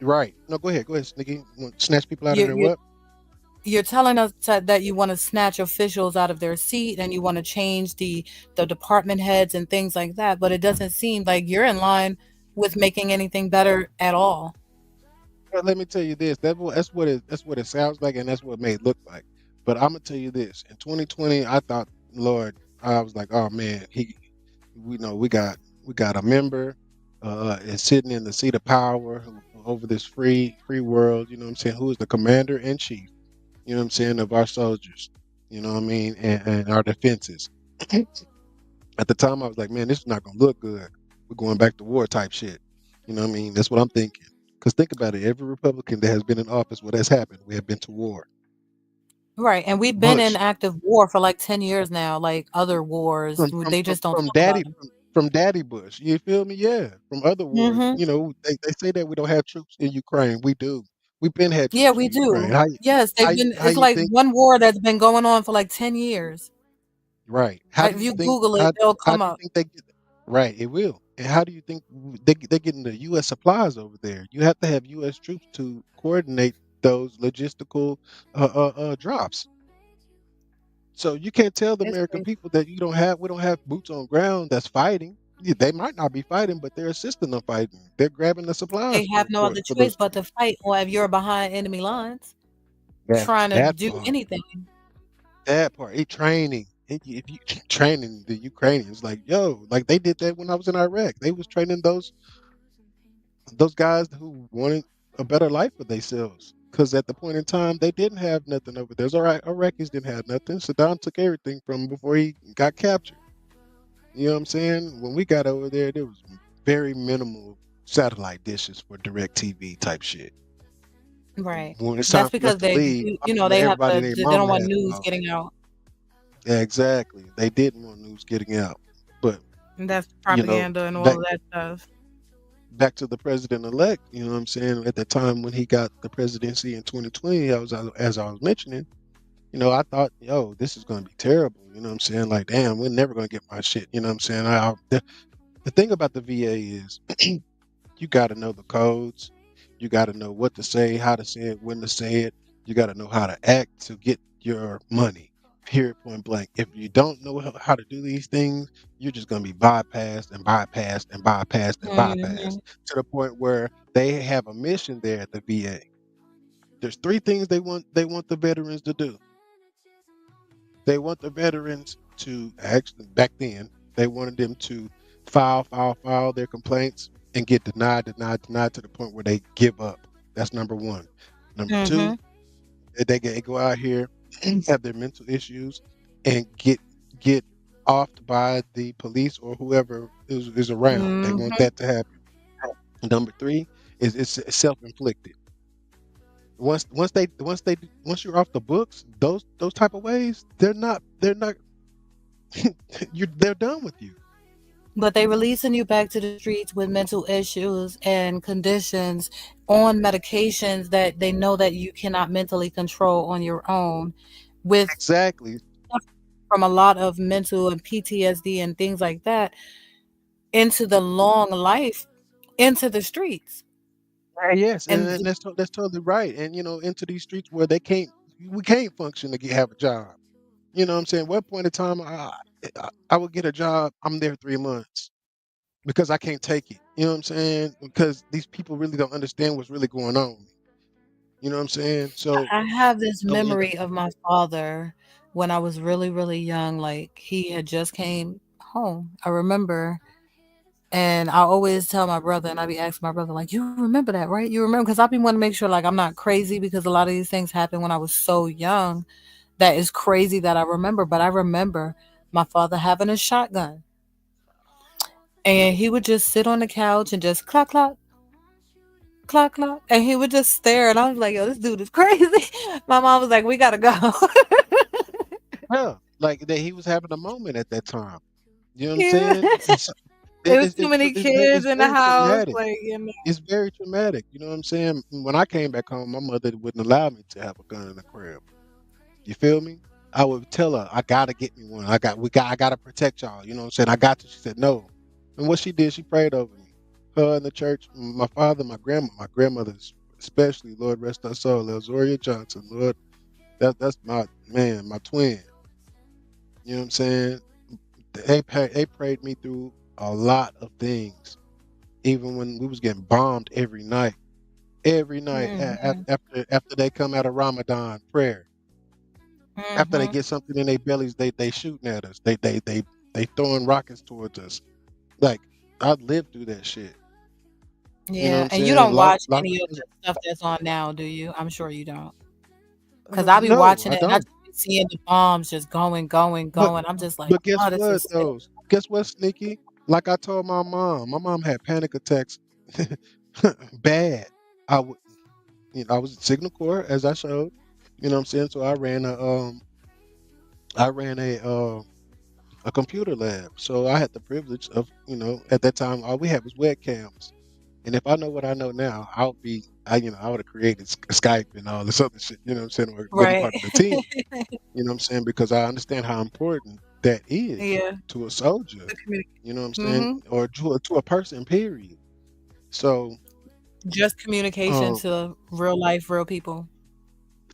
right. No, go ahead, Sneaky. Snatch people out of you're, their you're, what? you're telling us that you want to snatch officials out of their seat and you want to change the department heads and things like that, but it doesn't seem like you're in line with making anything better at all. Well, let me tell you this. That's what it sounds like, and that's what it may look like. But I'm gonna tell you this. In 2020, I thought, Lord, I was like, oh man, we know we got a member, is sitting in the seat of power over this free world. You know what I'm saying? Who is the commander in chief? You know what I'm saying, of our soldiers. You know what I mean, and our defenses. At the time, I was like, man, this is not gonna look good. We're going back to war type shit. You know what I mean? That's what I'm thinking. Because think about it, every Republican that has been in office, what has happened? We have been to war. Right, and we've been in Bush, active war for like 10 years now, like other wars. They just don't talk about them. from Daddy Bush. You feel me? Yeah. From other wars, Mhm. they say that we don't have troops in Ukraine. We do. We've been had Yeah, troops we in Ukraine. do. Yes, they've been How it's you like think one war that's been going on for like 10 years. right? How do If you you think Google it, it'll how come do you up. think they get right? It will. And how do you think they're getting the U.S. supplies over there? You have to have U.S. troops to coordinate those logistical drops. So you can't tell the It's American crazy. people that we don't have boots on ground that's fighting. Yeah, they might not be fighting, but they're assisting them fighting. They're grabbing the supplies They have no other for choice those but to people. fight or if you're behind enemy lines trying to That do part. anything. That part. It training. If you training the Ukrainians, like yo, like they did that when I was in Iraq. They was training those guys who wanted a better life for themselves. Because at the point in time, they didn't have nothing over there. Iraqis didn't have nothing. Saddam took everything from 'em before he got captured. You know what I'm saying? When we got over there, there was very minimal satellite dishes for direct TV type shit. Right. When it's time That's for us because to leave, they have everybody to and their they don't mama want had to news go. getting out. Yeah, exactly. They didn't want news getting out. But, And that's you know, propaganda and all back of that stuff. back to the president elect, you know what I'm saying? At the time when he got the presidency in 2020, as I was mentioning, I thought, yo, this is going to be terrible. You know what I'm saying? Like, damn, we're never going to get my shit. You know what I'm saying? The thing about the VA is you got to know the codes. You got to know what to say, how to say it, when to say it. You got to know how to act to get your money. Period. Point blank. If you don't know how to do these things, you're just going to be bypassed and bypassed and bypassed and bypassed Mhm. to the point where they have a mission there at the VA. There's three things they want the veterans to do. They want the veterans to actually back then they wanted them to file their complaints and get denied to the point where they give up. That's number one. Number two, Mhm. they go out here have their mental issues and get offed by the police or whoever is around. They want Mhm. that to happen. Number three is self inflicted. Once you're off the books, those type of ways, they're not they're done with you. But they releasing you back to the streets with mental issues and conditions on medications that they know that you cannot mentally control on your own with Exactly. from a lot of mental and PTSD and things like that into the long life into the streets. Yes, And and that's totally right. And into these streets where we can't function to have a job. You know what I'm saying? What point in time I would get a job, I'm there 3 months because I can't take it. You know what I'm saying? Because these people really don't understand what's really going on. You know what I'm saying? I have this So you know, memory of my father when I was really, really young. Like he had just came home. I remember And I always tell my brother, and I be asking my brother, like, you remember that, right? You remember? Because I be wanting to make sure, like, I'm not crazy because a lot of these things happened when I was so young. That is crazy that I remember, but I remember my father having a shotgun, and he would just sit on the couch and just clock, clock, clock, clock, and he would just stare, and I was like, yo, this dude is crazy. My mom was like, we gotta go. Yeah, like that he was having a moment at that time. You know what I'm Yeah. saying? It was too many kids It's in the very house, traumatic. like, you know. It's very traumatic. You know what I'm saying? When I came back home, my mother wouldn't allow me to have a gun in the crib. You feel me? I would tell her, I gotta get me one. I gotta protect y'all. You know what I'm saying? I got to. She said no. And what she did, she prayed over me. Her in the church, my father, my grandmother, especially, Lord rest her soul, Elzoria Johnson. Lord, that's my man, my twin. You know what I'm saying? They prayed me through a lot of things, even when we was getting bombed every night. Every night Mhm. after they come out of Ramadan prayer, after they Mhm. get something in their bellies, they shooting at us. They throwing rockets towards us. Like I lived through that shit. You know what Yeah, I'm and you saying? don't watch Lot any of of the stuff that's on now, do you? I'm sure you don't. 'Cause I be no, watching I it and I don't. just be seeing the bombs just going, going, But going. I'm just like, but guess "Oh, this what is sad." though? Guess what, Sneaky? Like I told my mom. My mom had panic attacks bad. I would I was at Signal Corps as I showed. You know what I'm saying? So I ran a computer lab. So I had the privilege of, at that time all we had was webcams. And if I know what I know now, I would have created Skype and all this other shit, you know what I'm saying, or been a Right. part of the team, you know what I'm saying, because I understand how important that is Yeah, to a soldier, the communication. you know what I'm saying, Mhm. or to a person, period. So, Just communication um, to real life, real people.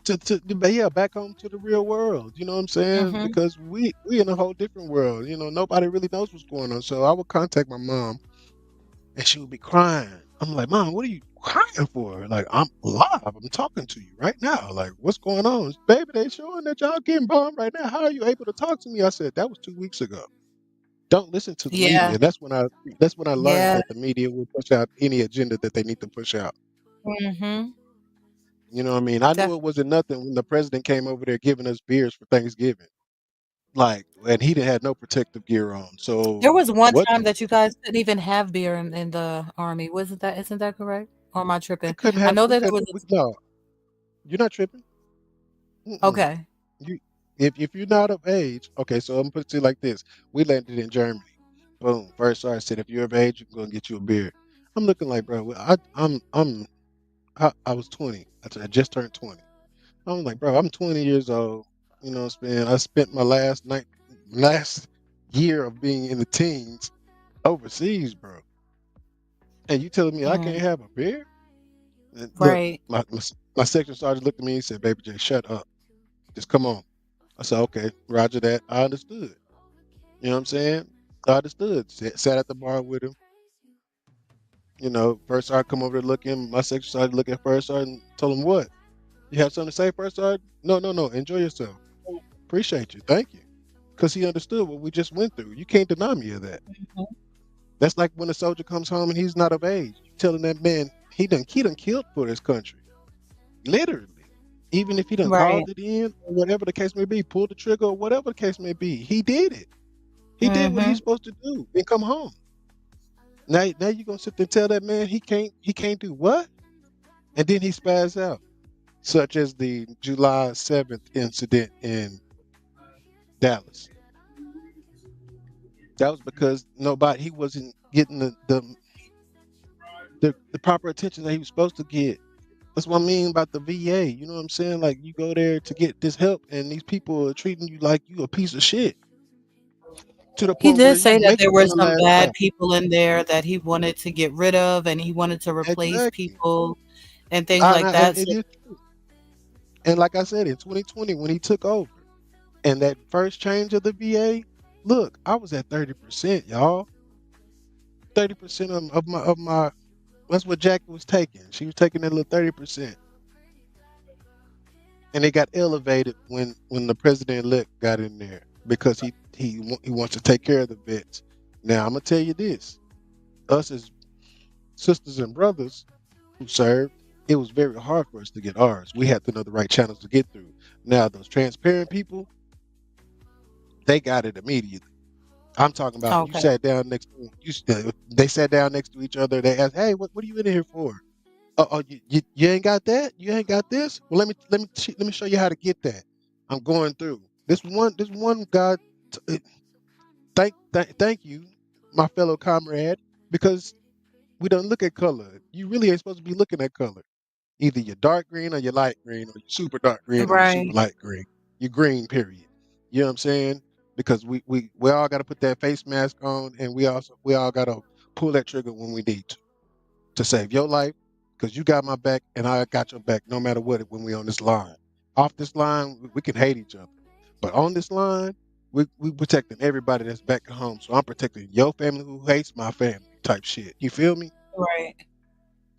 but yeah, back home to the real world, you know what I'm saying, Mhm. because we in a whole different world, nobody really knows what's going on. So I would contact my mom and she would be crying. I'm like, Mom, what are you crying for? Like, I'm live. I'm talking to you right now. Like, what's going on? Baby, they showing that y'all getting bombed right now. How are you able to talk to me? I said, that was 2 weeks ago. Don't listen to the Yeah. media. That's when I learned Yeah. that the media will push out any agenda that they need to push out. Mhm. You know what I mean? I knew it Definitely. wasn't nothing when the president came over there giving us beers for Thanksgiving. Like, and he didn't have no protective gear on. There So was one what time the that you guys couldn't even have beer in the army. Wasn't that isn't that correct? Or am I we tripping? couldn't I have know we that there could was we no, you're not tripping. Mm-mm. okay. You if you're not of age, okay, so I'm gonna put it to you like this. We landed in Germany. Boom. First sergeant said, if you're of age, you can go and get you a beer. I'm looking like, bro, I was 20. I just turned 20. I'm like, bro, I'm 20 years old. You know what I'm saying? I spent my last year of being in the teens overseas, bro. And you telling me I Mm, can't have a beer? And look, right. my section sergeant looked at me and said, Baby J, shut up. Just come on. I said, okay, Roger that. I understood. You know what I'm saying? I understood. Sat at the bar with him. First sergeant come over to look in. My section sergeant look at first sergeant. Told him what? You have something to say, first sergeant? No, no, no. Enjoy yourself. Appreciate you. Thank you. Because he understood what we just went through. You can't deny me of that. Mhm. That's like when a soldier comes home and he's not of age. You telling that man he done killed for this country. Literally. Even if he done Right. called it in or whatever the case may be, pulled the trigger or whatever the case may be, he did it. He did what he's Mhm. supposed to do and come home. Now you gonna sit there and tell that man he can't do what? And then he spaz out, such as the July 7th incident in Dallas. That was because nobody he wasn't getting the proper attention that he was supposed to get. That's what I mean about the VA. You know what I'm saying? Like you go there to get this help, and these people are treating you like you a piece of shit to the He point where did you say that make there it were on the some last bad call. people in there that he wanted to get rid of, and he wanted to replace Exactly. people and things like And that. it So is true. And like I said, in 2020, when he took over, and that first change of the VA, look, I was at 30%, y'all. 30% of my that's what Jackie was taking. She was taking that little 30%. And it got elevated when the president elect got in there because he wants to take care of the vets. Now I'm gonna tell you this. us as sisters and brothers who served, it was very hard for us to get ours. We had to know the right channels to get through. Now, those transparent people, they got it immediately. I'm talking about you Okay. sat down next to they sat down next to each other. They asked, "Hey, what are you in here for? Oh, you ain't got that? You ain't got this? Well, let me show you how to get that. I'm going through this one guy. Thank you, my fellow comrade, because we don't look at color. You really ain't supposed to be looking at color. Either you're dark green or you're light green, or you're super dark green or you're super Right. light green. You're green, period. You know what I'm saying? Because we all got to put that face mask on, and we all got to pull that trigger when we need to save your life. Because you got my back, and I got your back, no matter what. When we on this line, off this line, we can hate each other, but on this line, we protecting everybody that's back at home. So I'm protecting your family who hates my family, type shit. You feel me? Right.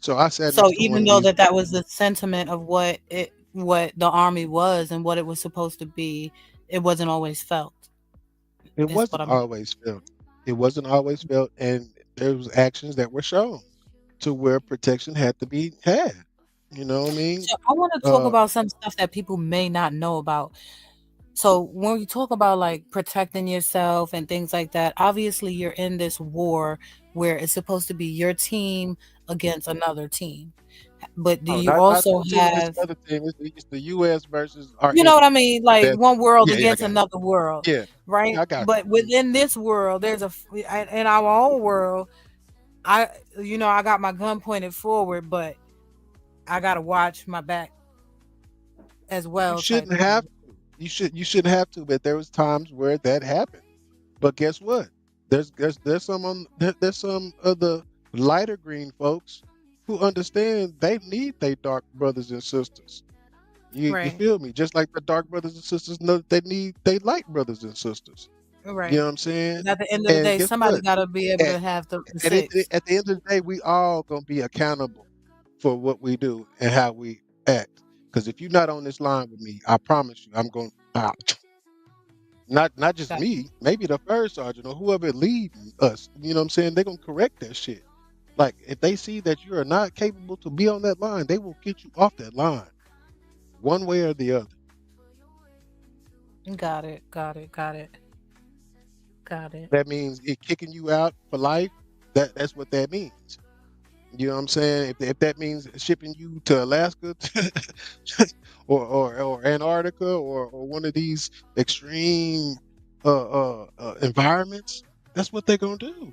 So I sat So next to one even of though these. that was the sentiment of what the army was and what it was supposed to be, it wasn't always felt. It Is what wasn't I'm. always felt. It wasn't always felt, and there was actions that were shown to where protection had to be had. You know what I mean? So I want to talk Uh, about some stuff that people may not know about. So when we talk about like protecting yourself and things like that, obviously you're in this war where it's supposed to be your team against another team. But do oh, you not also your team against have, another team. It's the U.S. versus our you know what enemy. I mean? Like That one world yeah, I against got it. another world, Yeah, right? yeah, I got But you. within this world, in our own world, I, I got my gun pointed forward, but I got to watch my back as You well, type shouldn't of have thing. to. You shouldn't have to. But there was times where that happened. But guess what? There's some of the lighter green folks who understand they need their dark brothers and sisters. You Right. feel me? Just like the dark brothers and sisters know that they need they light brothers and sisters. You know Right. what I'm saying? 'Cause at the end of the And day, guess somebody what? got to be able At, to have the six. at the end of the day, we all gonna be accountable for what we do and how we act. Because if you're not on this line with me, I promise you, I'm going. Not just Got me, maybe the first sergeant or whoever leading us. You know what I'm saying? They're gonna correct that shit. Like if they see that you are not capable to be on that line, they will get you off that line, one way or the other. got it. Got it. Got it. Got it. That means it kicking you out for life. That's what that means. You know what I'm saying? If that means shipping you to Alaska or Antarctica or one of these extreme environments, that's what they're gonna do.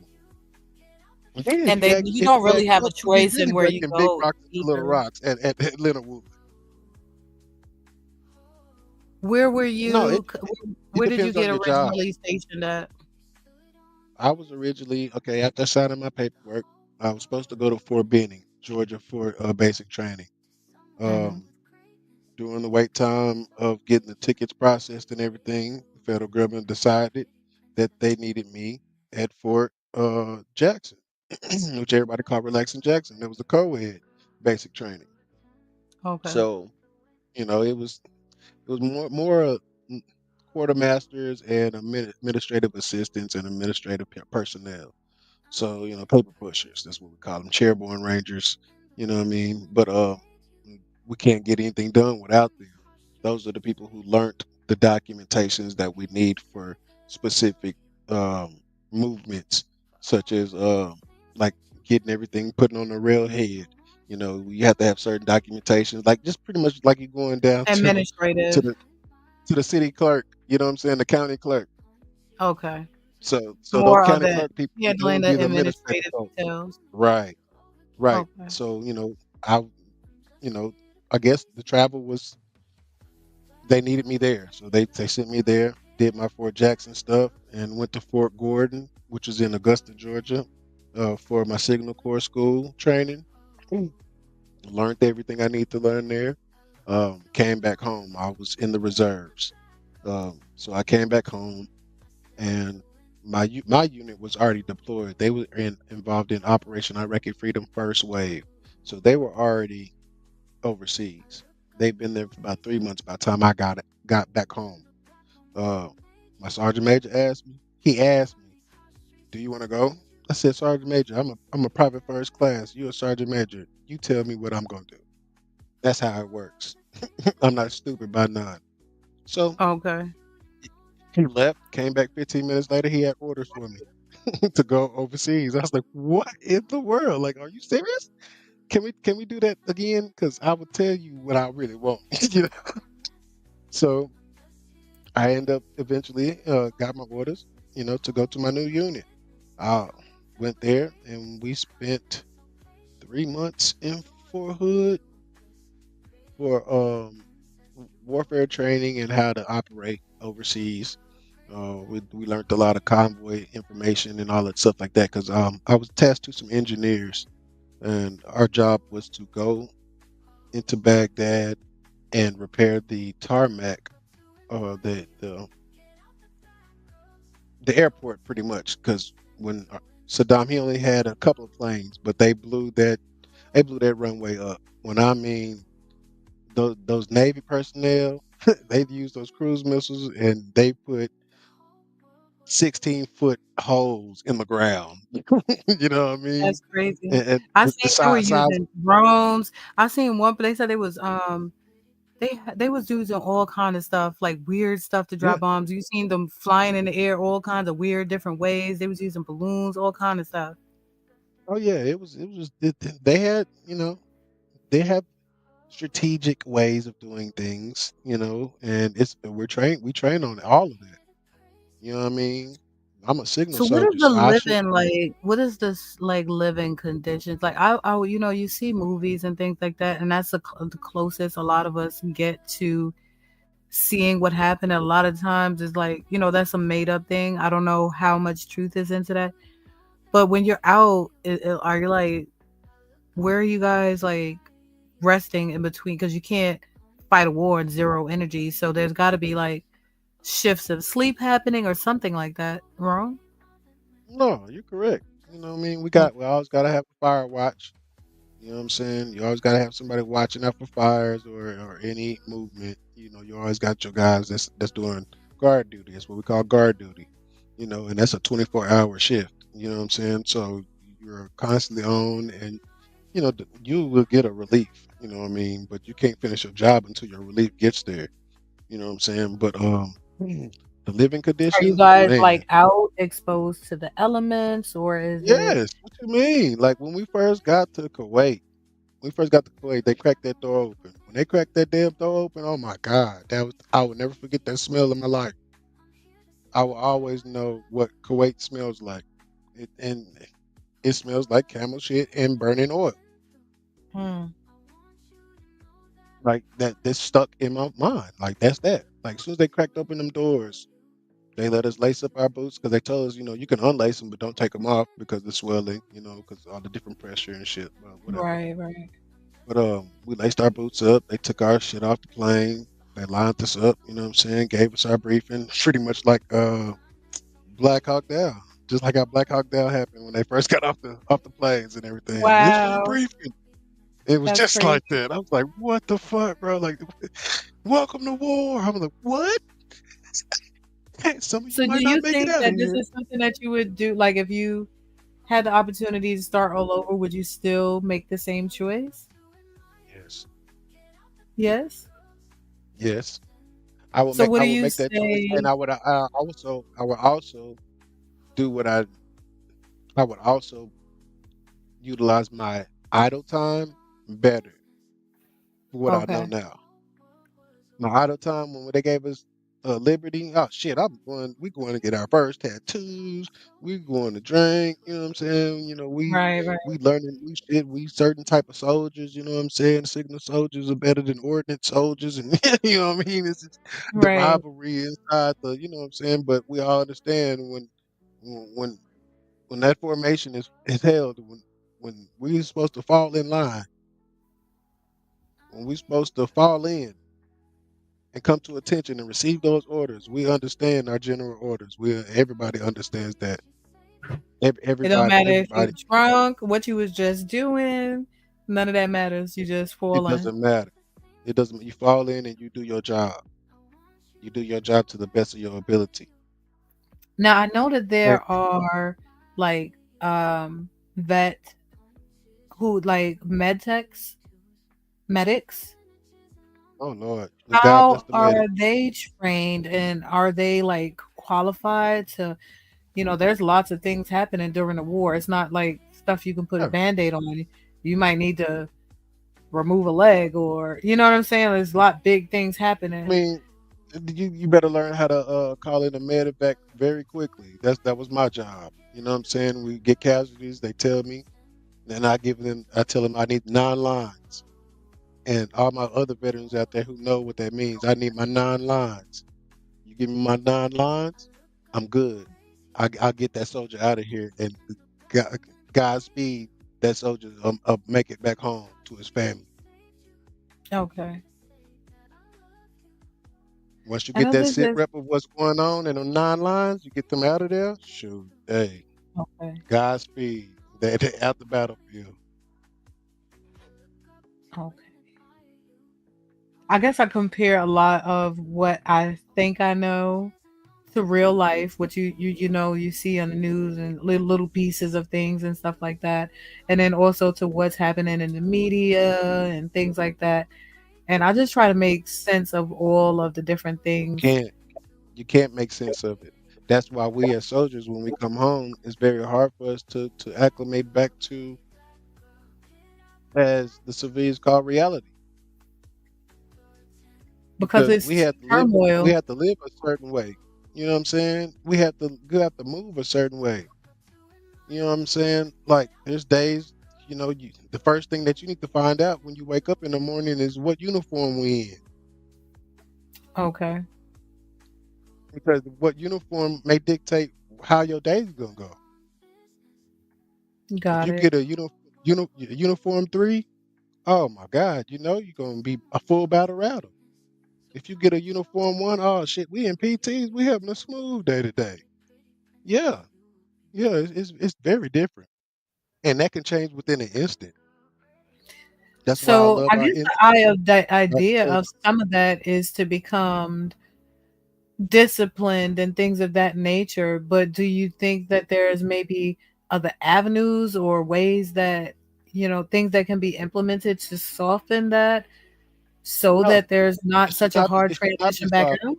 They didn't And they, drag you if don't drag really have a folks would be choice in really where you ducking big go rocks into little either. rocks at Leonard Wood. Where were No, you? it Where did you depends on get your job. originally stationed at? I was originally okay after signing my paperwork. I was supposed to go to Fort Benning, Georgia, for basic training. Hmm. Um, During the wait time of getting the tickets processed and everything, the federal government decided that they needed me at Fort Jackson, which everybody called Relaxing Jackson. That was the co-ed basic training. Okay. So, it was more quartermasters and administrative assistants and administrative personnel. So, paper pushers, that's what we call them, chairborne rangers, you know what I mean? But we can't get anything done without them. Those are the people who learned the documentations that we need for specific um, movements, such as like getting everything putting on the railhead. You have to have certain documentations, like just pretty much like you're going down to Administrative. the city clerk. You know what I'm saying? The county clerk. Okay. So those More of county that clerk people, they handling would be the the administrative administrative folks. details. Right, right. Okay. So, I, you know, I guess the travel was, they needed me there. So they sent me there, did my Fort Jackson stuff, and went to Fort Gordon, which is in Augusta, Georgia, for my Signal Corps school training. Mm. Learned everything I need to learn there. Came back home. I was in the reserves. So I came back home, and my unit was already deployed. They were involved in Operation Iraqi Freedom First Wave, so they were already overseas. They've been there for about 3 months by the time I got back home. Uh, my sergeant major asked me. He asked me, "Do you want to go?" I said, Sergeant Major, I'm a private first class. You're a sergeant major. You tell me what I'm gonna do. That's how it works. I'm not stupid by none. So Okay. he left, came back 15 minutes later. He had orders for me to go overseas. I was like, what in the world? Like, are you serious? Can we do that again? Because I will tell you what I really want. you know? So I end up eventually got my orders, to go to my new unit. I went there and we spent 3 months in Fort Hood for warfare training and how to operate overseas. We learned a lot of convoy information and all that stuff like that because I was tasked to some engineers, and our job was to go into Baghdad and repair the tarmac, the airport, pretty much. Because when Saddam, he only had a couple of planes, but they blew that runway up. When I mean those Navy personnel, they used those cruise missiles and they put 16-foot holes in the ground. You know what I mean? That's crazy. And I the seen they were size. using drones. I seen one, but they said they was they was using all kind of stuff, like weird stuff to Yeah. drop bombs. You seen them flying in the air all kinds of weird different ways. They was using balloons, all kind of stuff. Oh yeah. They had, they have strategic ways of doing things, and we train on all of that. You know what I mean? I'm a signal So what is soldier, the so I shoot. living like? What is this like living conditions? Like you see movies and things like that, and that's the closest a lot of us get to seeing what happened. And a lot of times it's like, that's a made up thing. I don't know how much truth is into that. But when you're out, are you like, where are you guys like resting in between? Because you can't fight a war in zero energy. So there's got to be like shifts of sleep happening or something like that. Wrong? No, you're correct. You know what I mean? We always gotta have a fire watch. You know what I'm saying? You always gotta have somebody watching out for fires or any movement. You always got your guys that's doing guard duty. That's what we call guard duty. And that's a 24-hour shift. You know what I'm saying? So you're constantly on, and you will get a relief. You know what I mean? But you can't finish your job until your relief gets there. You know what I'm saying? But the living Are you conditions, guys man. like out exposed to the elements or is it Yes. What you mean? Like when we first got to Kuwait. When we first got to Kuwait, they cracked that door open. When they cracked that damn door open, oh my God, I will never forget that smell in my life. I will always know what Kuwait smells like. And it smells like camel shit and burning oil. hmm, Like that's stuck in my mind. Like that's that. Like as soon as they cracked open them doors, they let us lace up our boots because they told us, you can unlace them, but don't take them off because the swelling, because all the different pressure and shit, whatever. right. But we laced our boots up. They took our shit off the plane. They lined us up. You know what I'm saying? Gave us our briefing, pretty much like Black Hawk Down, just like how Black Hawk Down happened when they first got off the planes and everything. Here's for your Wow. briefing. It was That's just crazy. like that. I was like, what the fuck, bro? Like, welcome to war. I'm like, what? Some of you So do might you not make it think out of that this here. is something that you would do? Like if you had the opportunity to start all over, would you still make the same choice? Yes, Yes. yes. I will So make what I do will you make that choice, and say? I would also do I would also utilize my idle time better for what I know Okay. now. My idle time when they gave us liberty, oh shit, we going to get our first tattoos, we going to drink, you know what I'm saying? Right. We learning new shit, we certain type of soldiers, you know what I'm saying? Signal soldiers are better than ordnance soldiers, and you know what I mean? It's just the Right. rivalry inside you know what I'm saying? But we all understand when when that formation is held, when we're supposed to fall in line, when we're supposed to fall in and come to attention and receive those orders, we understand our general orders. Everybody understands that. It don't matter if you Everybody. drunk, what you was just doing. None of that matters. You just It fall in. doesn't matter. It doesn't. You fall in and you do your job. You do your job to the best of your ability. Now I know that Right. there are like vet who like medics. Oh Lord, God bless How the are medic. they trained and are they like qualified to, there's lots of things happening during the war. It's not like stuff you can put a Yeah. band-aid on. You might need to remove a leg or you know what I'm saying? There's a lot big things I happening. mean, you better learn how to call in a medevac very quickly. That was my job. You know what I'm saying? We get casualties, they tell me, and I tell them I need 9 lines. And all my other veterans out there who know what that means, I need my 9 lines. You give me my 9 lines, I'm good. I'll get that soldier out of here and God, Godspeed that soldier make it back home to his family. Okay. Once you And get I that think sit that's rep of what's going on in them 9 lines, you get them out of there. Shoot, hey, okay. Godspeed. They out the battlefield. Okay. I guess I compare a lot of what I think I know to real life, what you see on the news and little pieces of things and stuff like that, and then also to what's happening in the media and things like that. And I just try to make sense of all of the different things Can't you can't make sense of it. That's why we as soldiers, when we come home, it's very hard for us to acclimate back to, as the civilians call, reality, because because we it's have to live we turmoil. have to live a certain way. You know what I'm saying? We have to move a certain way. You know what I'm saying? Like there's days, the first thing that you need to find out when you wake up in the morning is what uniform we in, Okay, because what uniform may dictate how your day's gonna go. If got you it. get a uniform 3, oh my God, you're gonna be a full battle rattle. If you get a uniform 1, oh shit, we in PTs, we having a smooth day today. Yeah, yeah, it's very different, and that can change within an instant. That's why I So love I our guess in. the eye of the Our idea of service. some of that is to become disciplined and things of that nature. But do you think that there's maybe other avenues or ways that, things that can be implemented to soften that so No, that there's not it should such a not be. hard It should not be transition back softened. out?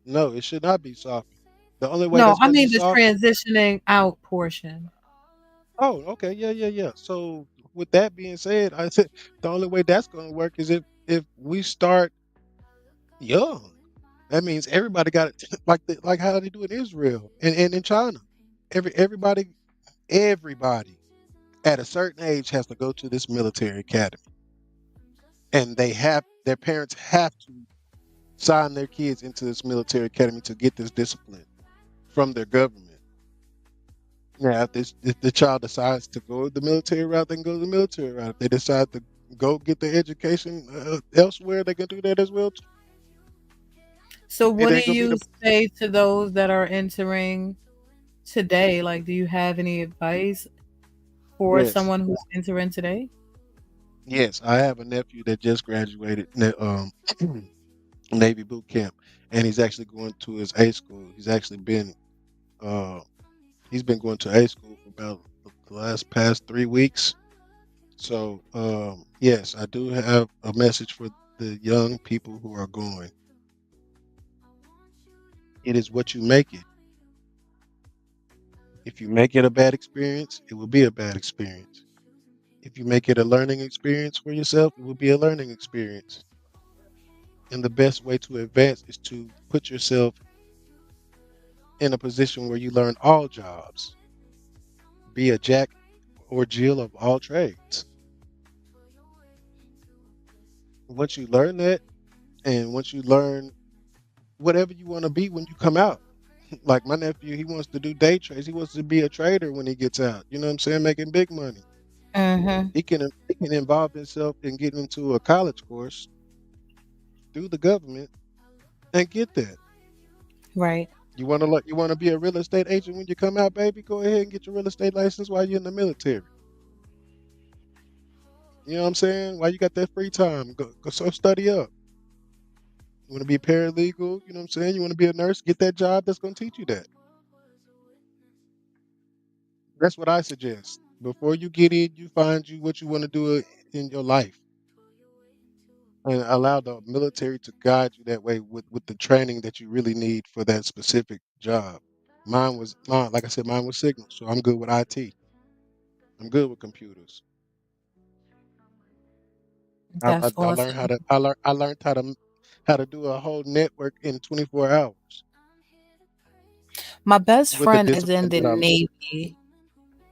No, it should not be softened. The only way No, that's I going to be mean the softened. transitioning out portion. Oh, okay, yeah, yeah, yeah. So with that being said, I said the only way that's going to work is if we start young. That means everybody got it, like how they do in Israel and in China. Everybody at a certain age has to go to this military academy, and their parents have to sign their kids into this military academy to get this discipline from their government. Now, if the child decides to go the military route, they can go the military route. If they decide to go get their education elsewhere, they can do that as well too. So It what do ain't gonna be you the say to those that are entering today? Like, do you have any advice for yes, someone who's entering today? yes. I have a nephew that just graduated Navy boot camp, and he's actually going to his A school. Uh he's been going to A school for about the last past 3 weeks. So yes, I do have a message for the young people who are going. It is what you make it. If you make it a bad experience, it will be a bad experience. If you make it a learning experience for yourself, it will be a learning experience. And the best way to advance is to put yourself in a position where you learn all jobs, be a jack or Jill of all trades. Once you learn that, and once you learn whatever you want to be when you come out, like my nephew, he wants to do day trades. He wants to be a trader when he gets out. You know what I'm saying? Making big money. Mm-hmm. He can involve himself in getting into a college course through the government and get that. Right. You want to be a real estate agent when you come out, baby? Go ahead and get your real estate license while you're in the military. You know what I'm saying? While you got that free time, go so study up. You want to be a paralegal? You know what I'm saying? You want to be a nurse? Get that job that's going to teach you that. That's what I suggest. Before you get in, you find you what you want to do in your life, and allow the military to guide you that way with the training that you really need for that specific job. Mine, like I said, mine was signal, so I'm good with IT. I'm good with computers. That's I learned how awesome. to I learned how to do a whole network in 24 hours My best with the friend is in discipline the that I learned. Navy.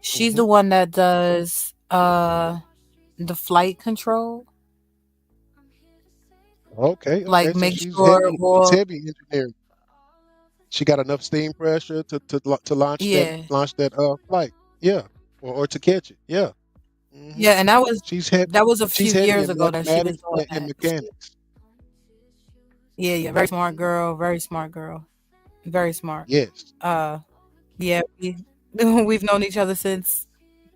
She's Hmm. the one that does the flight control, Okay, like okay. So make sure she's all heavy engineering. She got enough steam pressure to yeah. launch that flight. Yeah, or to catch it. Yeah. Hmm. Yeah, and She's heavy. that was a She's few heavy years in ago that she was mathematics doing and that. mechanics. Yeah, yeah, very smart girl, very smart girl. Very smart. Yes. Uh yeah, we've known each other since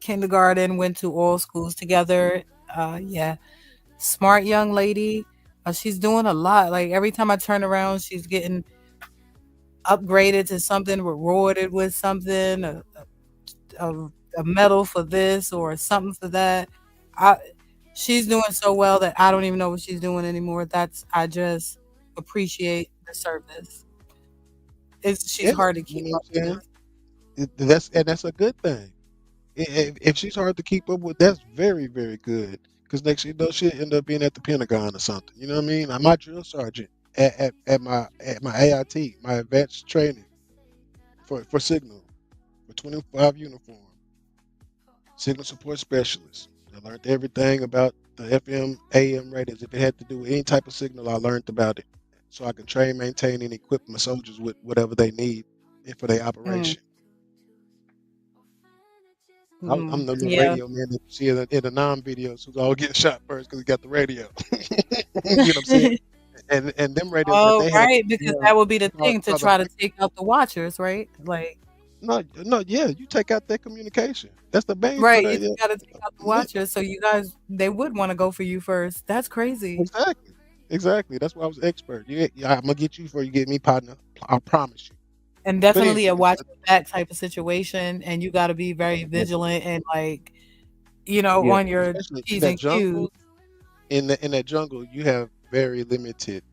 kindergarten, went to all schools together. Yeah, smart young lady. She's doing a lot. Like every time I turn around, she's getting upgraded to something, rewarded with something, a, a medal for this or something for that. I, she's doing so well that I don't even know what she's doing anymore. I just appreciate the service. She's Yeah. hard to You keep know what up I'm saying? with. That's a good thing. If she's hard to keep up with, that's very, very good. Because next thing you know, she'll end up being at the Pentagon or something. You know what I mean? I'm my drill sergeant at my AIT, my advanced training for signal for 25 uniform, signal support specialist. I learned everything about the FM, AM radios. If it had to do with any type of signal, I learned about it, so I can train, maintain, and equip my soldiers with whatever they need for their Mm, operation. I'm the little yeah. radio man that you see in the non-videos who's all getting shot first because he got the radio. You know what I'm saying? And them radios that Oh, they right, because have that would be the are, thing to are the try to take out the watchers, right? Like, no, no, yeah, you take out that communication. That's the main right, threat. you just gotta take out the Yeah, watchers, so you guys they would wanna go for you first. That's crazy. exactly, exactly. That's why I was expert. Yeah, I'm gonna get you before you get me, partner. I promise you. And But definitely a anyway, watch your back type of situation, and you gotta be very yeah, vigilant and, like, yeah, on your especially in P's that and Q's. jungle. In that jungle, you have very limited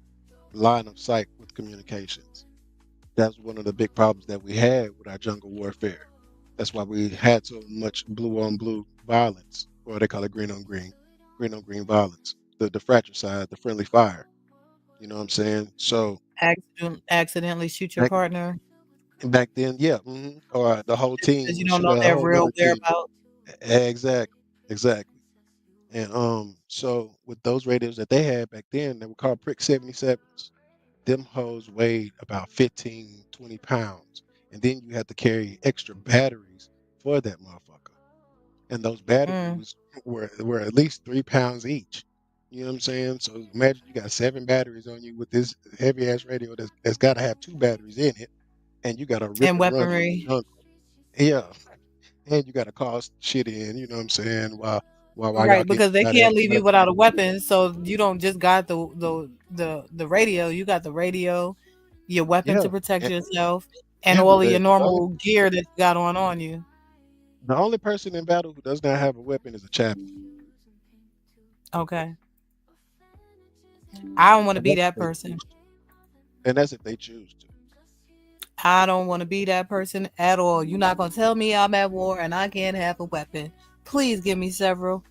line of sight with communications. That's one of the big problems that we had with our jungle warfare. That's why we had so much blue on blue violence, or they call it green on green violence. The fratricide, the friendly fire. You know what I'm saying? So Accidentally shoot your back partner back then, yeah, or the whole just because team you would don't shoot know at a their whole real other team. whereabouts. Exactly, exactly. And so with those radios that they had back then, they were called Prick 77s. Them hoes weighed about 15, 20 pounds. And then you had to carry extra batteries for that motherfucker. And those Mm, batteries were at least 3 pounds each. You know what I'm saying? So imagine you got 7 batteries on you with this heavy ass radio that's got to have 2 batteries in it, and you got to rip and and run through the weaponry. jungle. Yeah, and you got to call shit in. You know what I'm saying? While y'all Right, get because they shot at. can't leave you without a weapon, so you don't just got the radio, you got the radio, your weapon to Yeah, protect and, yourself, and yeah. all of your The only normal gear that you got on you. the only person in battle who does not have a weapon is a chaplain, Okay. I don't want to and be that's if that they person. choose to. And that's if they choose to. I don't want to be that person at all. You're not going to tell me I'm at war and I can't have a weapon. Please give me several.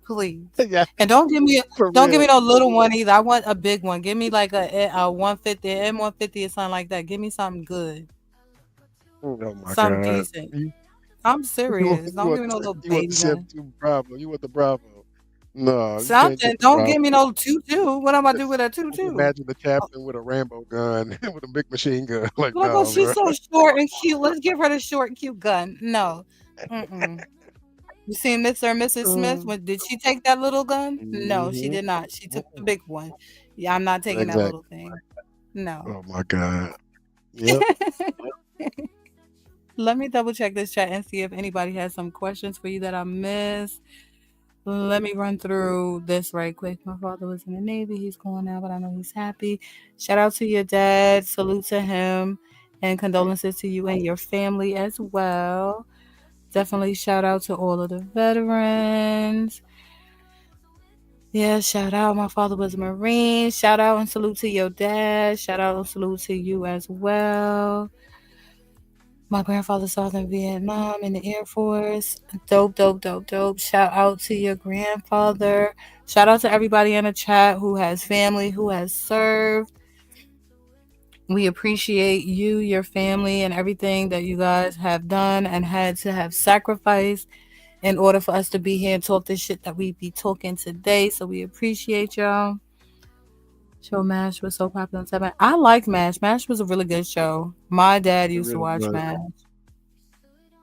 Please. Yeah, And for don't give real. me no little one either. I want a big one. Give me like a 150, M150 or something like that. Give me something good. Oh my Something God. decent. I'm serious. Don't give me no little You want the baby gun. 72 Bravo. You want the Bravo. No, you can't Something. get the Don't Bravo. give me no 2-2. What am I do with a I can 2-2? imagine the captain with a Rambo gun with a big machine gun. Like, Look, oh, no, she's bro. so short and cute. Let's give her the short and cute gun. No. Mm-mm. You seen Mr. and Mrs. Smith? Mm. Did she take that little gun? No, she Mhm. did not. She took the Mm-mm. big one. Yeah, I'm not taking that Exactly. little thing. No. Oh my God. Yep. Let me double check this chat and see if anybody has some questions for you that I missed. Let me run through this right quick. My father was in the Navy. He's going now, but I know he's happy. Shout out to your dad. Salute to him. And condolences to you and your family as well. Definitely shout out to all of the veterans. Yeah, shout out. My father was a Marine. Shout out and salute to your dad. Shout out and salute to you as well. My grandfather served in Vietnam in the Air Force. Dope, dope, dope, dope. Shout out to your grandfather. Shout out to everybody in the chat who has family, who has served. We appreciate you, your family, and everything that you guys have done and had to have sacrificed in order for us to be here and talk this shit that we be talking today. So we appreciate y'all. Show MASH was so popular on 7. I like MASH. MASH was a really good show. My dad It used to really watch was. MASH.